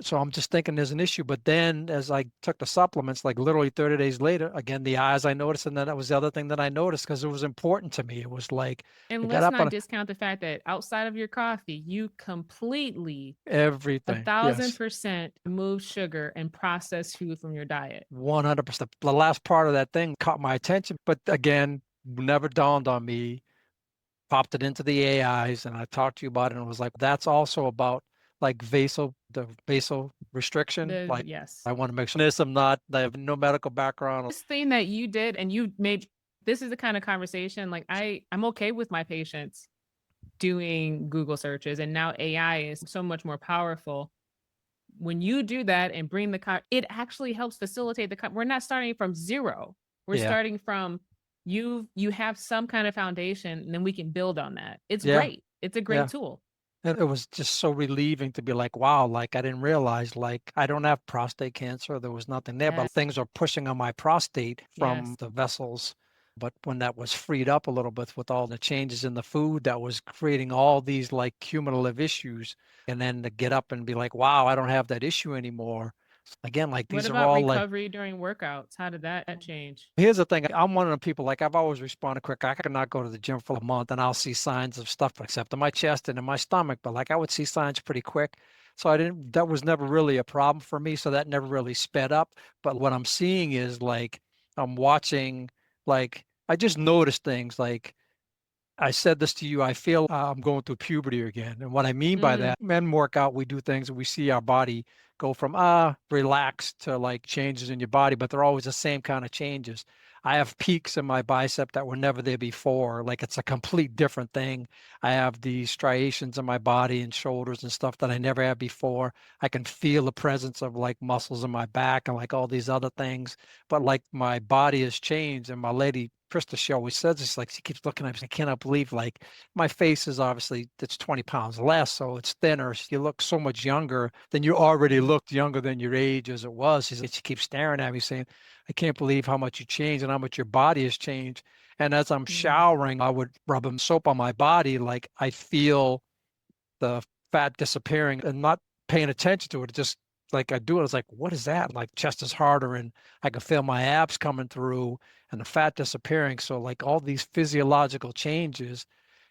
So I'm just thinking there's an issue. But then as I took the supplements, like literally 30 days later, again, the eyes I noticed. And then that was the other thing that I noticed because it was important to me. It was like I And got let's up not on discount the fact that outside of your coffee, you completely everything. Yes. 1,000% remove sugar and processed food from your diet. 100%. The last part of that thing caught my attention, but again, never dawned on me. Popped it into the AIs and I talked to you about it and it was like, that's also about like the vasal restriction. The Like yes. I want to make sure this, I'm not, I have no medical background. This thing that you did and you made this is the kind of conversation like I'm okay with my patients doing Google searches and now AI is so much more powerful. When you do that and bring it actually helps facilitate we're not starting from zero. We're Yeah. starting from you have some kind of foundation and then we can build on that. It's Yeah. great. It's a great Yeah. tool. And it was just so relieving to be like, wow, like I didn't realize, like I don't have prostate cancer. There was nothing there, but Yes. things are pushing on my prostate from Yes. the vessels. But when that was freed up a little bit with all the changes in the food, that was creating all these like cumulative issues. And then to get up and be like, wow, I don't have that issue anymore. Again, like What these are about all like, recovery during workouts? How did that change? here's the thing. I'm one of the people, like I've always responded quick. I cannot go to the gym for a month and I'll see signs of stuff except in my chest and in my stomach. But like I would see signs pretty quick. So that was never really a problem for me. So that never really sped up. But what I'm seeing is like, I'm watching, like, I just noticed things like, I said this to you. I feel I'm going through puberty again. And what I mean by Mm, that, men work out, we do things and we see our body go from relaxed to like changes in your body, but they're always the same kind of changes. I have peaks in my bicep that were never there before. Like it's a complete different thing. I have these striations in my body and shoulders and stuff that I never had before. I can feel the presence of like muscles in my back and like all these other things. But like my body has changed and my lady Krista, she always says this, like she keeps looking at me, I cannot believe like my face is obviously it's 20 pounds less, so it's thinner. You look so much younger than you already looked younger than your age as it was. She keeps staring at me saying, I can't believe how much you changed and how much your body has changed. And as I'm mm, showering, I would rub some soap on my body, like I feel the fat disappearing and not paying attention to it. Just like I do it, it's like, what is that? Like chest is harder and I can feel my abs coming through and the fat disappearing. So like all these physiological changes.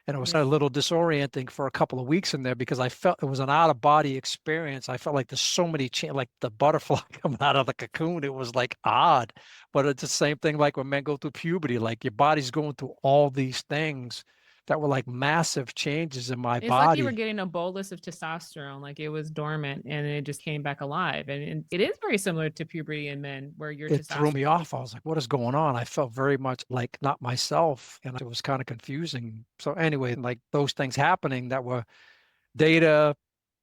And it was yeah. a little disorienting for a couple of weeks in there because I felt it was an out of body experience. I felt like there's so many like the butterfly coming out of the cocoon. It was like odd, but it's the same thing like when men go through puberty, like your body's going through all these things that were like massive changes in my It's like you were body. getting a bolus of testosterone, like it was dormant and it just came back alive. And it is very similar to puberty in men where your It threw testosterone. me off. I was like, what is going on? I felt very much like not myself, and it was kind of confusing. So anyway, like those things happening that were data,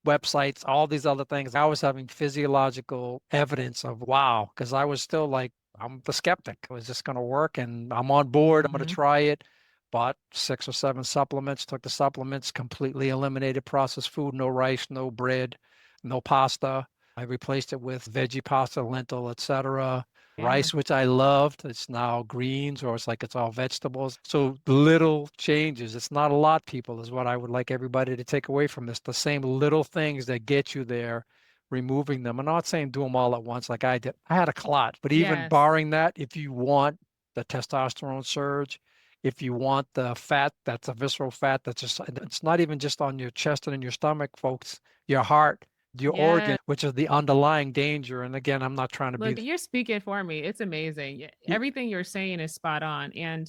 websites, all these other things. I was having physiological evidence of wow, because I was still like, I'm the skeptic. Was this going to work? And I'm on board. I'm going to Mhm. try it. Bought 6 or 7 supplements, took the supplements, completely eliminated processed food, no rice, no bread, no pasta. I replaced it with veggie pasta, lentil, etc. Yeah. Rice, which I loved, it's now greens, or it's all vegetables. So little changes. It's not a lot, people, is what I would like everybody to take away from this. The same little things that get you there, removing them. I'm not saying do them all at once like I did. I had a clot, but even Yes. barring that, if you want the testosterone surge, if you want the fat, that's a visceral fat, that's just, it's not even just on your chest and in your stomach, folks, your heart, your organ, Yeah. which is the underlying danger. And again, I'm not trying to be Look, you're speaking for me. It's amazing. y- Everything you're saying is spot on. And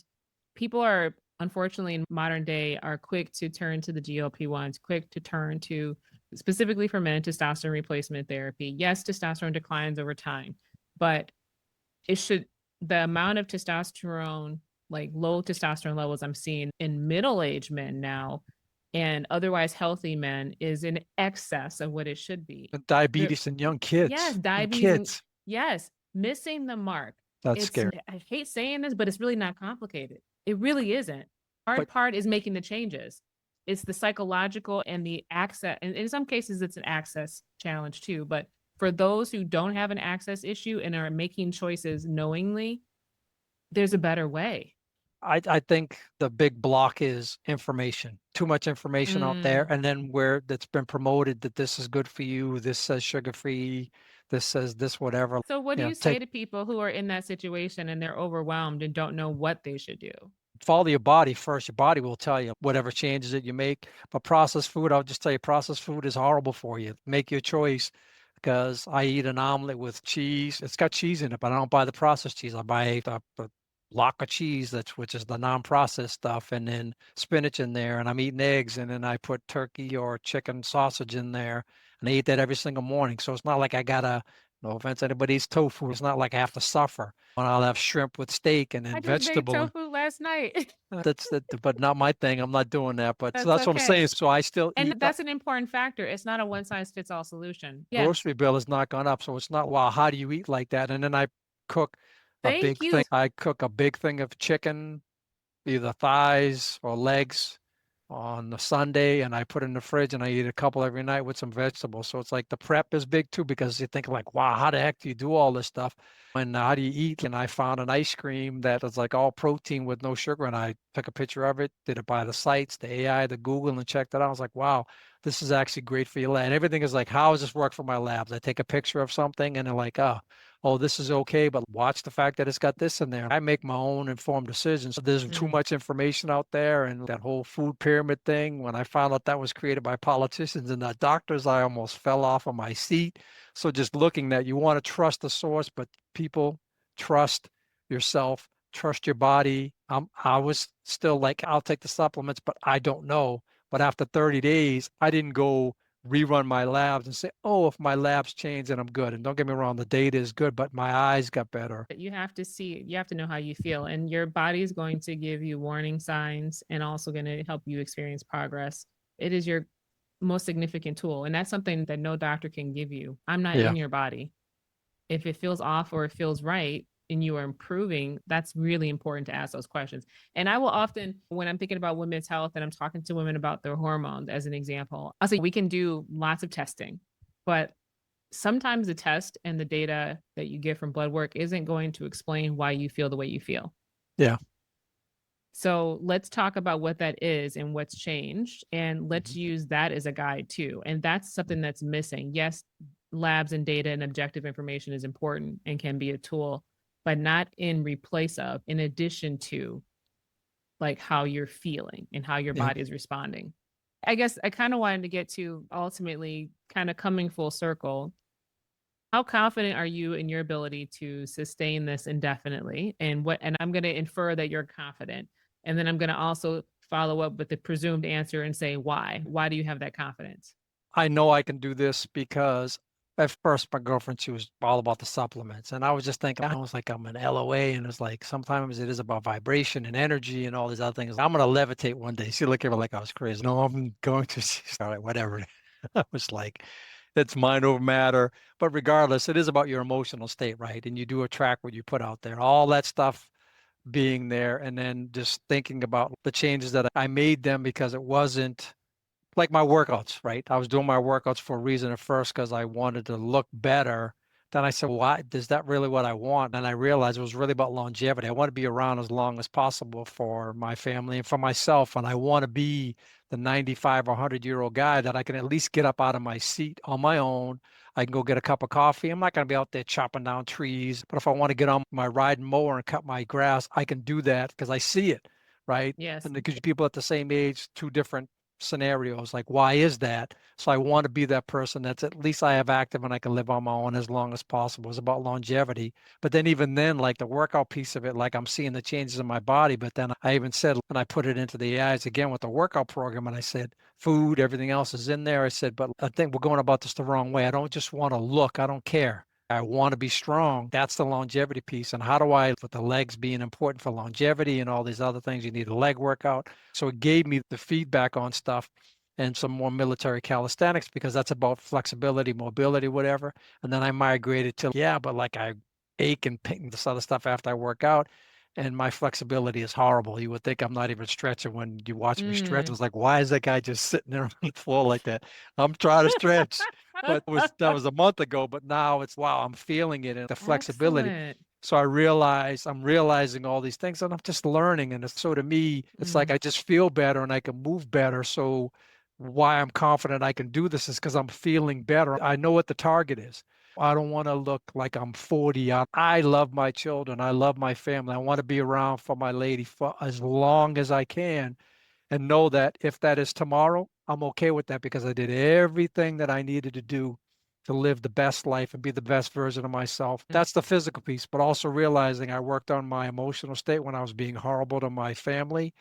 people are, unfortunately, in modern day, are quick to turn to the GLP-1s, quick to turn to specifically for men, testosterone replacement therapy. Yes, testosterone declines over time, but it should, the amount of testosterone, like low testosterone levels I'm seeing in middle-aged men now and otherwise healthy men is in excess of what it should be. The diabetes in young Yes, kids. In diabetes and kids, yes, missing the mark. that's It's scary. I hate saying this, but it's really not complicated. It really isn't. Hard But part is making the changes. It's the psychological and the access, and in some cases it's an access challenge too, but for those who don't have an access issue and are making choices knowingly, there's a better way. I think the big block is information. Too much information out there. Mm. And then where that's been promoted that this is good for you, this says sugar free, this says this, whatever. So what do You know, you take say to people who are in that situation and they're overwhelmed and don't know what they should do? follow your body first. Your body will tell you whatever changes that you make. But processed food, I'll just tell you, processed food is horrible for you. Make your choice because I eat an omelet with cheese. It's got cheese in it, but I don't buy the processed cheese. I buy the block of cheese that's which is the non-processed stuff, and then spinach in there, and I'm eating eggs, and then I put turkey or chicken sausage in there, and I eat that every single morning. So it's not like I gotta, no offense, anybody eats tofu. It's not like I have to suffer. And I'll have shrimp with steak and I then just made vegetable. tofu last night. That's that, but not my thing. I'm not doing that. But so That's that's what I'm okay. saying. So I still And eat. that's an important factor. It's not a one size fits all solution. Yes. Grocery bill has not gone up, so it's not, wow, how do you eat like that? And then I cook a Thank big you. thing. I cook a big thing of chicken, either thighs or legs on the Sunday, and I put it in the fridge and I eat a couple every night with some vegetables. So it's like the prep is big too because you think like, wow, how the heck do you do all this stuff? And how do you eat? And I found an ice cream that is like all protein with no sugar, and I took a picture of it, did it by the sites, the AI, the Google, and checked it out. I was like, wow, this is actually great for your lab. And everything is like, how does this work for my labs? I take a picture of something and they're like, oh, this is okay, but watch the fact that it's got this in there. I make my own informed decisions. There's too Mm. much information out there, and that whole food pyramid thing, when I found out that was created by politicians and not doctors, I almost fell off of my seat. So just looking that you want to trust the source, but people, trust yourself, trust your body. I was still like, I'll take the supplements, but I don't know. But after 30 days, I didn't go rerun my labs and say, oh, if my labs change, then I'm good. And don't get me wrong, the data is good, but my eyes got better. You have to see, you have to know how you feel, and your body is going to give you warning signs and also going to help you experience progress. It is your most significant tool, and that's something that no doctor can give you. I'm not Yeah. in your body. If it feels off or it feels right and you are improving, that's really important to ask those questions. And I will often, when I'm thinking about women's health and I'm talking to women about their hormones, as an example, I'll say we can do lots of testing, but sometimes the test and the data that you get from blood work isn't going to explain why you feel the way you feel. Yeah. So let's talk about what that is and what's changed. And let's use that as a guide too. And that's something that's missing. Yes, labs and data and objective information is important and can be a tool, but not in replace of, in addition to like how you're feeling and how your Yeah. body is responding. I guess I kind of wanted to get to ultimately kind of coming full circle. How confident are you in your ability to sustain this indefinitely? And I'm going to infer that you're confident. And then I'm going to also follow up with the presumed answer and say why. Why do you have that confidence? I know I can do this because at first my girlfriend, she was all about the supplements. And I was just thinking, I was like, I'm an LOA. And it's like, sometimes it is about vibration and energy and all these other things. I'm going to levitate one day. She looked at me like I was crazy. No, I'm going to. She's all right, whatever. I was like, it's mind over matter. But regardless, it is about your emotional state, right? And you do attract what you put out there. All that stuff being there. And then just thinking about the changes that I made them because it wasn't like my workouts, right? I was doing my workouts for a reason at first because I wanted to look better. Then I said, why is that really what I want? And I realized it was really about longevity. I want to be around as long as possible for my family and for myself. And I want to be the 95 or 100-year-old guy that I can at least get up out of my seat on my own. I can go get a cup of coffee. I'm not going to be out there chopping down trees. But if I want to get on my riding mower and cut my grass, I can do that because I see it, right? Yes. And because people at the same age, two different scenarios. Like, why is that? So I want to be that person that's at least I have active and I can live on my own as long as possible. It's about longevity. But then even then, like the workout piece of it, like I'm seeing the changes in my body. But then I even said, and I put it into the AIs again with the workout program, and I said, food, everything else is in there. I said, but I think we're going about this the wrong way. I don't just want to look. I don't care. I want to be strong. That's the longevity piece. And how do I, with the legs being important for longevity and all these other things, you need a leg workout. So it gave me the feedback on stuff and some more military calisthenics because that's about flexibility, mobility, whatever. And then I migrated to, yeah, but like I ache and pain, this other stuff after I work out. And my flexibility is horrible. You would think I'm not even stretching when you watch me stretch. It's like, why is that guy just sitting there on the floor like that? I'm trying to stretch. But that was a month ago, but now it's wow, I'm feeling it and the flexibility. Excellent. So I realize I'm realizing all these things and I'm just learning. And so to me, it's like I just feel better and I can move better. So why I'm confident I can do this is because I'm feeling better. I know what the target is. I don't want to look like I'm 40. I love my children. I love my family. I want to be around for my lady for as long as I can and know that if that is tomorrow, I'm okay with that because I did everything that I needed to do to live the best life and be the best version of myself. That's the physical piece, but also realizing I worked on my emotional state when I was being horrible to my family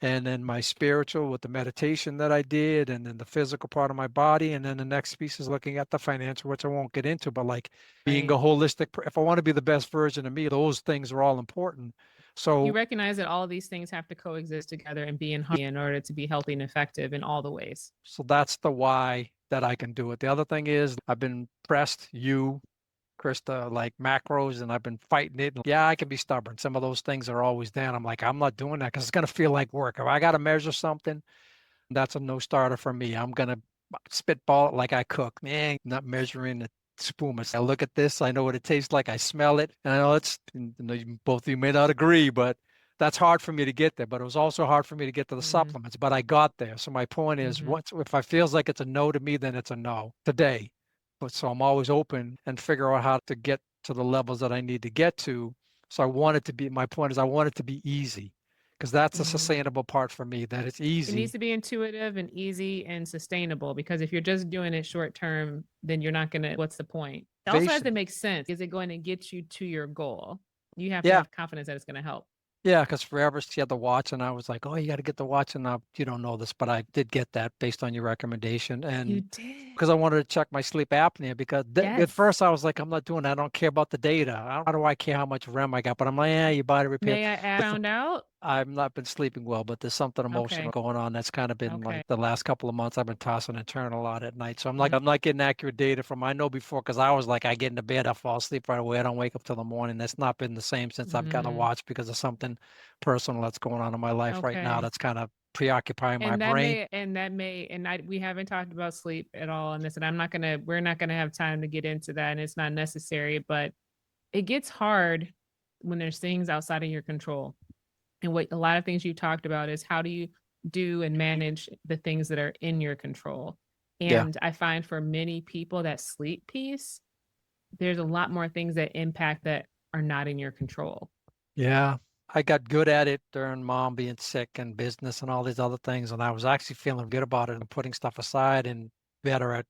and then my spiritual with the meditation that I did, and then the physical part of my body. And then the next piece is looking at the financial, which I won't get into, but like being a Right. holistic, if I want to be the best version of me, those things are all important. You So, recognize that all of these things have to coexist together and be in harmony in order to be healthy and effective in all the ways. so that's the why that I can do it. The other thing is I've been pressed, you, Krista, like macros, and I've been fighting it. Yeah, I can be stubborn. Some of those things are always there. I'm like, I'm not doing that because it's going to feel like work. If I got to measure something, that's a no starter for me. I'm gonna spitball it like I cook. Man, not measuring the spoon. I look at this, I know what it tastes like, I smell it, and I know both of you may not agree, but that's hard for me to get there. But it was also hard for me to get to the Mm-hmm. supplements. But I got there. So my point is, Mm-hmm. what if I feels like it's a no to me, then it's a no today. But so I'm always open and figure out how to get to the levels that I need to get to. So I want it to be, my point is I want it to be easy because that's the Mm-hmm. sustainable part for me, that it's It needs easy. to be intuitive and easy and sustainable because if you're just doing it short term, then you're not going to, what's the point? It also has to Motivation. make sense. Is it going to get you to your goal? You have to Yeah. have confidence that it's going to help. Yeah, because forever she had the watch, and I was like, "Oh, you got to get the watch." And you don't know this, but I did get that based on your recommendation, You and did. because I wanted to check my sleep apnea. Because at Yes. first I was like, "I'm not doing that. I don't care about the data. How do I care how much REM I got?" But I'm like, "Yeah, you buy the repair." May I ask, found out? I've not been sleeping well, but there's something emotional Okay. going on that's kind of been Okay. like the last couple of months. I've been tossing and turning a lot at night, so Mm, I'm not getting accurate data from. I know before because I was like, I get into bed, I fall asleep right away, I don't wake up till the morning. That's not been the same since I've got a mm, watch because of something personal that's going on in my life right now. okay. That's kind of preoccupying my And that brain. may, and that may, and we haven't talked about sleep at all on this, and we're not gonna have time to get into that, and it's not necessary, but it gets hard when there's things outside of your control. And what a lot of things you talked about is how do you do and manage the things that are in your control. Yeah, And I find for many people that sleep piece, there's a lot more things that impact that are not in your control. yeah. I got good at it during mom being sick and business and all these other things, and I was actually feeling good about it and putting stuff aside and better at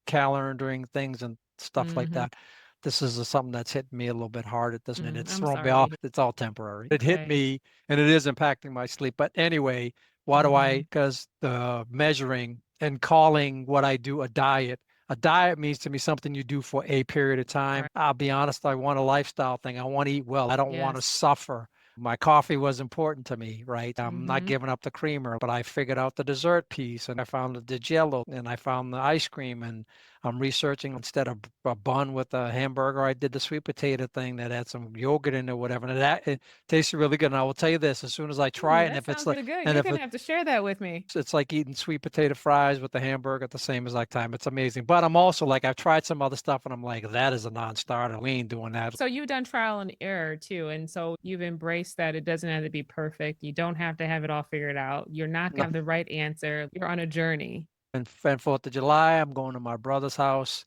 calendaring things and stuff like Mm-hmm. that. This is something that's hit me a little bit hard at this minute. It's I'm thrown me off. sorry. It's all temporary. It hit Okay. me and it is impacting my sleep. But anyway, Why do I? Mm-hmm. Because the measuring and calling what I do a diet. A diet means to me something you do for a period of time. Right. I'll be honest, I want a lifestyle thing. I want to eat well. I don't want to Yes. suffer. My coffee was important to me, right? I'm not Mm-hmm. giving up the creamer, but I figured out the dessert piece and I found the jello and I found the ice cream and I'm researching instead of a bun with a hamburger, I did the sweet potato thing that had some yogurt in it or whatever. And that it tasted really good. And I will tell you this, as soon as I try Ooh, it, and that if it's sounds like really good. and You're if gonna have to share that with me. it's like eating sweet potato fries with the hamburger at the same exact time. It's amazing. But I'm also like, I've tried some other stuff and I'm like, that is a non-starter. We ain't doing that. So you've done trial and error too. And so you've embraced that it doesn't have to be perfect. You don't have to have it all figured out. You're not gonna No. have the right answer. You're on a journey. And 4th of July, I'm going to my brother's house.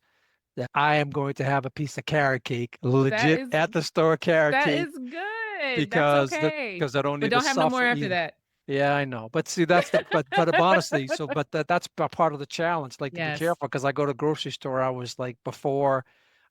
That I am going to have a piece of carrot cake, That legit is at the store carrot that cake, is good. That's because okay. I don't But need to don't have no more suffer after either. that. Yeah, I know. But see, that's the but honestly, so but that's a part of the challenge. Like to be Yes. careful because I go to grocery store. I was like before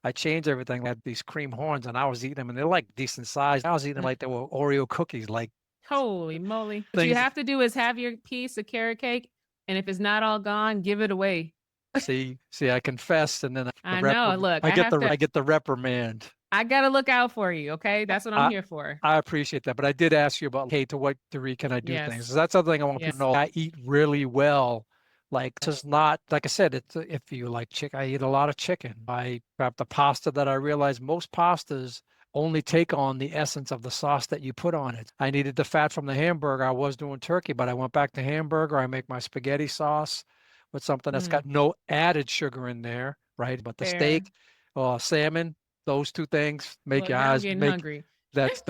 I changed everything. I had these cream horns and I was eating them and they're like decent size. I was eating them Mm, like they were Oreo cookies, like holy moly. What you things. have to do is have your piece of carrot cake, and if it's not all gone, give it away. See, I confess, and then I know. Look, I have to I get the reprimand. I gotta look out for you, okay? That's what I'm I here for. I appreciate that, but I did ask you about, hey, to what degree can I do things? Yes. So that's something I want people to Yes. know. I eat really well. Like, this is not, like I said, it's if you like chicken, I eat a lot of chicken. I have the pasta that I realize most pastas only take on the essence of the sauce that you put on it. I needed the fat from the hamburger. I was doing turkey, but I went back to hamburger. I make my spaghetti sauce with something that's Mm, got no added sugar in there, right? But the fair. steak or salmon, those two things make Look, your now I'm eyes getting make hungry. that's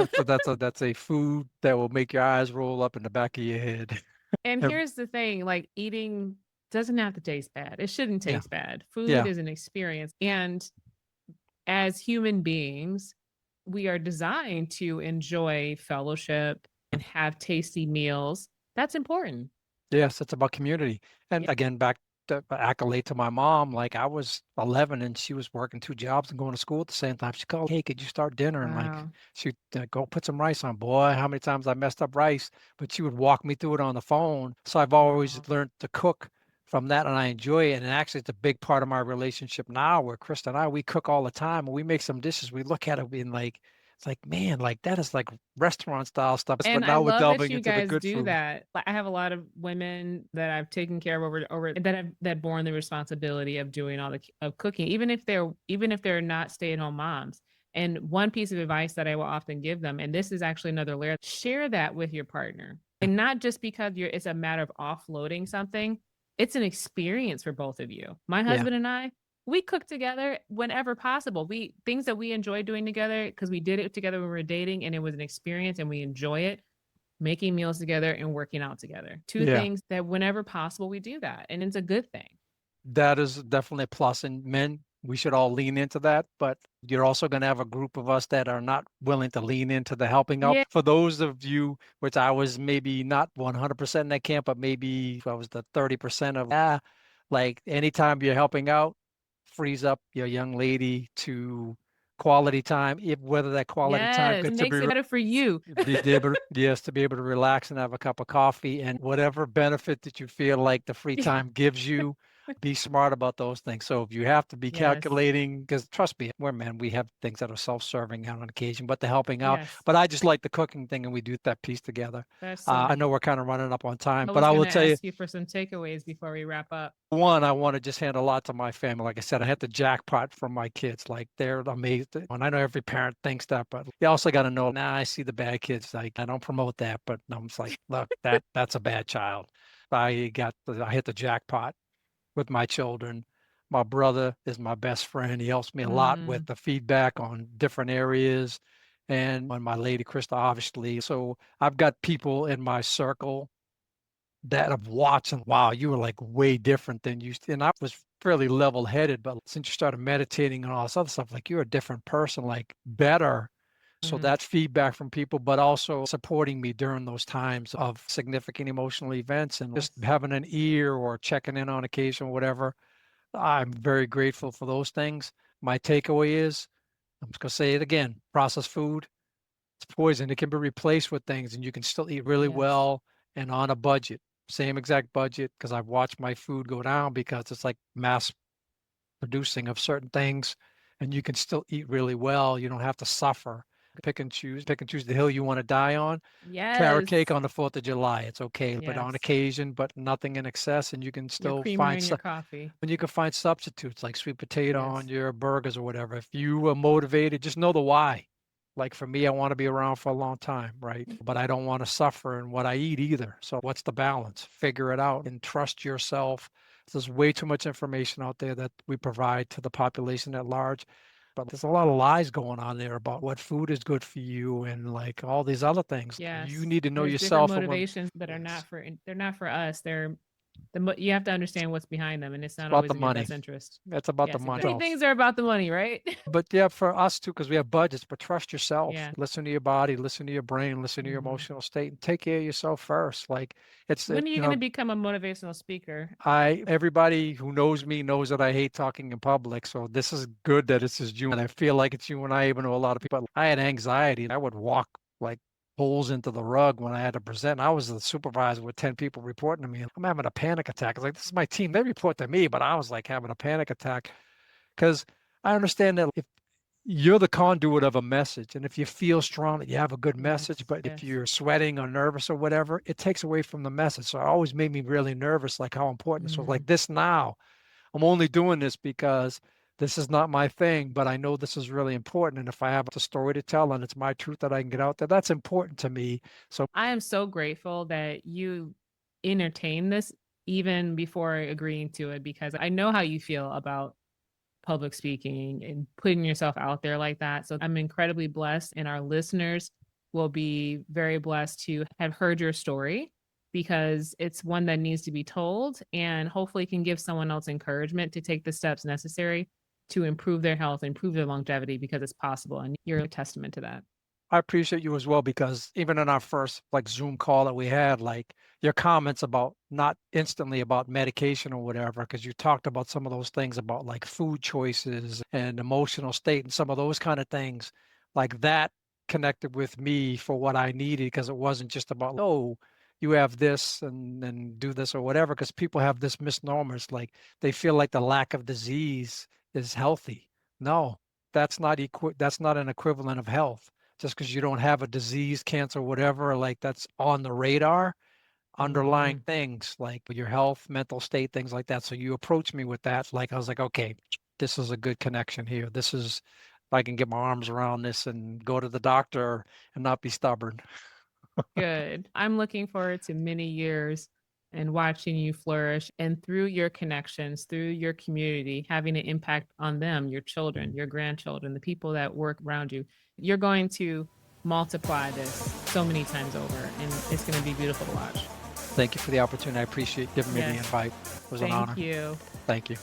a food that will make your eyes roll up in the back of your head. And Ev- here's the thing, like eating doesn't have to taste bad. It shouldn't Yeah, taste bad. Food yeah, is an experience. And as human beings, we are designed to enjoy fellowship and have tasty meals. That's important. yes. It's about community. And Yeah. again, back to accolade to my mom. Like I was 11 and she was working 2 jobs and going to school at the same time. She called, hey, could you start dinner? And like Wow. she go put some rice on. Boy, how many times I messed up rice, but she would walk me through it on the phone. So I've always Wow. learned to cook from that and I enjoy it. And actually, it's a big part of my relationship now where Krista and I, we cook all the time and we make some dishes. We look at it being like, it's like, man, like that is like restaurant style stuff. But And I now we're love that delving you into the guys good do food. that. Like, I have a lot of women that I've taken care of over that have that borne the responsibility of doing all the of cooking, even if they're not stay-at-home moms. And one piece of advice that I will often give them, and this is actually another layer, share that with your partner. Yeah. And not just because it's a matter of offloading something, it's an experience for both of you. My Yeah. husband and I, we cook together whenever possible. We things that we enjoy doing together because we did it together when we were dating and it was an experience and we enjoy it. Making meals together and working out together. Two Yeah. things that whenever possible we do that. And it's a good thing. That is definitely a plus. And men, we should all lean into that. But you're also going to have a group of us that are not willing to lean into the helping out. Yeah. For those of you, which I was maybe not 100% in that camp, but maybe I was the 30% of, like anytime you're helping out, frees up your young lady to quality time, if whether that quality time Yes. It could to makes it better for you. be able yes, to be able to relax and have a cup of coffee and whatever benefit that you feel like the free time gives you, be smart about those things. So if you have to be Yes. calculating, because trust me, we're men, we have things that are self-serving on occasion, but the helping out. Yes. But I just like the cooking thing and we do that piece together. That's so I know we're kind of running up on time, I but was I will gonna tell you, ask you for some takeaways before we wrap up. one, I want to just hand a lot to my family. Like I said, I had the jackpot from my kids. Like they're amazing. And I know every parent thinks that, but you also got to know, nah, I see the bad kids. Like I don't promote that, but I'm just like, look, that's a bad child. I hit the jackpot with my children. My brother is my best friend. He helps me a lot with Mm, the feedback on different areas. And when my lady Krista, obviously. So I've got people in my circle that of watching, wow, you were like way different than you. And I was fairly level headed, but since you started meditating and all this other stuff, like you're a different person, like better. So mm, that's feedback from people, but also supporting me during those times of significant emotional events and just yes. having an ear or checking in on occasion, whatever. I'm very grateful for those things. My takeaway is, I'm just going to say it again, processed food, it's poison. It can be replaced with things and you can still eat really Yes. well and on a budget. same exact budget, because I've watched my food go down because it's like mass producing of certain things, and you can still eat really well. You don't have to suffer. Pick and choose the hill you want to die on. Carrot Yes. cake on the 4th of July, it's okay, but on Yes. occasion, but nothing in excess, and you can Your still creamer find in your coffee. when you can find substitutes like sweet potato on Yes. your burgers or whatever. If you are motivated, just know the why. Like for me, I want to be around for a long time, right? But I don't want to suffer in what I eat either. So what's the balance? Figure it out and trust yourself. There's way too much information out there that we provide to the population at large. But there's a lot of lies going on there about what food is good for you and like all these other things. You Yes. need to know There's different yourself. And when, motivations that are yes, they're not for us. You have to understand what's behind them, and it's it's not about always the in your money. best interest. It's about the Yes, money. many things are about the money, right? But yeah, for us too, because we have budgets, but trust yourself. Yeah. Listen to your body, listen to your brain, listen to your Hmm. emotional state, and take care of yourself first. Like When are you going to become a motivational speaker? everybody who knows me knows that I hate talking in public. So this is good that it's just you. And I feel like it's you and I, even though a lot of people, I had anxiety. I would walk like holes into the rug when I had to present. I was the supervisor with 10 people reporting to me. I'm having a panic attack. It's like, this is my team. They report to me, but I was like having a panic attack because I understand that if you're the conduit of a message, and if you feel strong that you have a good message, Yes. but if Yes. you're sweating or nervous or whatever, it takes away from the message. So it always made me really nervous, like how important this was. Mm. Like this now, I'm only doing this because this is not my thing, but I know this is really important. And if I have a story to tell and it's my truth that I can get out there, that's important to me. So I am so grateful that you entertained this even before agreeing to it, because I know how you feel about public speaking and putting yourself out there like that. So I'm incredibly blessed, and our listeners will be very blessed to have heard your story, because it's one that needs to be told and hopefully can give someone else encouragement to take the steps necessary to improve their health, improve their longevity, because it's possible. And you're a testament to that. I appreciate you as well, because even in our first like Zoom call that we had, like your comments about not instantly about medication or whatever, because you talked about some of those things about like food choices and emotional state and some of those kind of things, like that connected with me for what I needed, because it wasn't just about, oh, you have this and do this or whatever, because people have this misnomers, like they feel like the lack of disease is healthy. No, that's not an equivalent of health. Just because you don't have a disease, cancer, whatever, like that's on the radar, underlying Mhm. things like your health, mental state, things like that. So you approached me with that. Like I was like, okay, this is a good connection here. This is, I can get my arms around this and go to the doctor and not be stubborn. Good. I'm looking forward to many years and watching you flourish, and through your connections, through your community, having an impact on them, your children, your grandchildren, the people that work around you. You're going to multiply this so many times over, and it's going to be beautiful to watch. Thank you for the opportunity. I appreciate giving me the Yes. invite. It was an Thank honor. you. Thank you.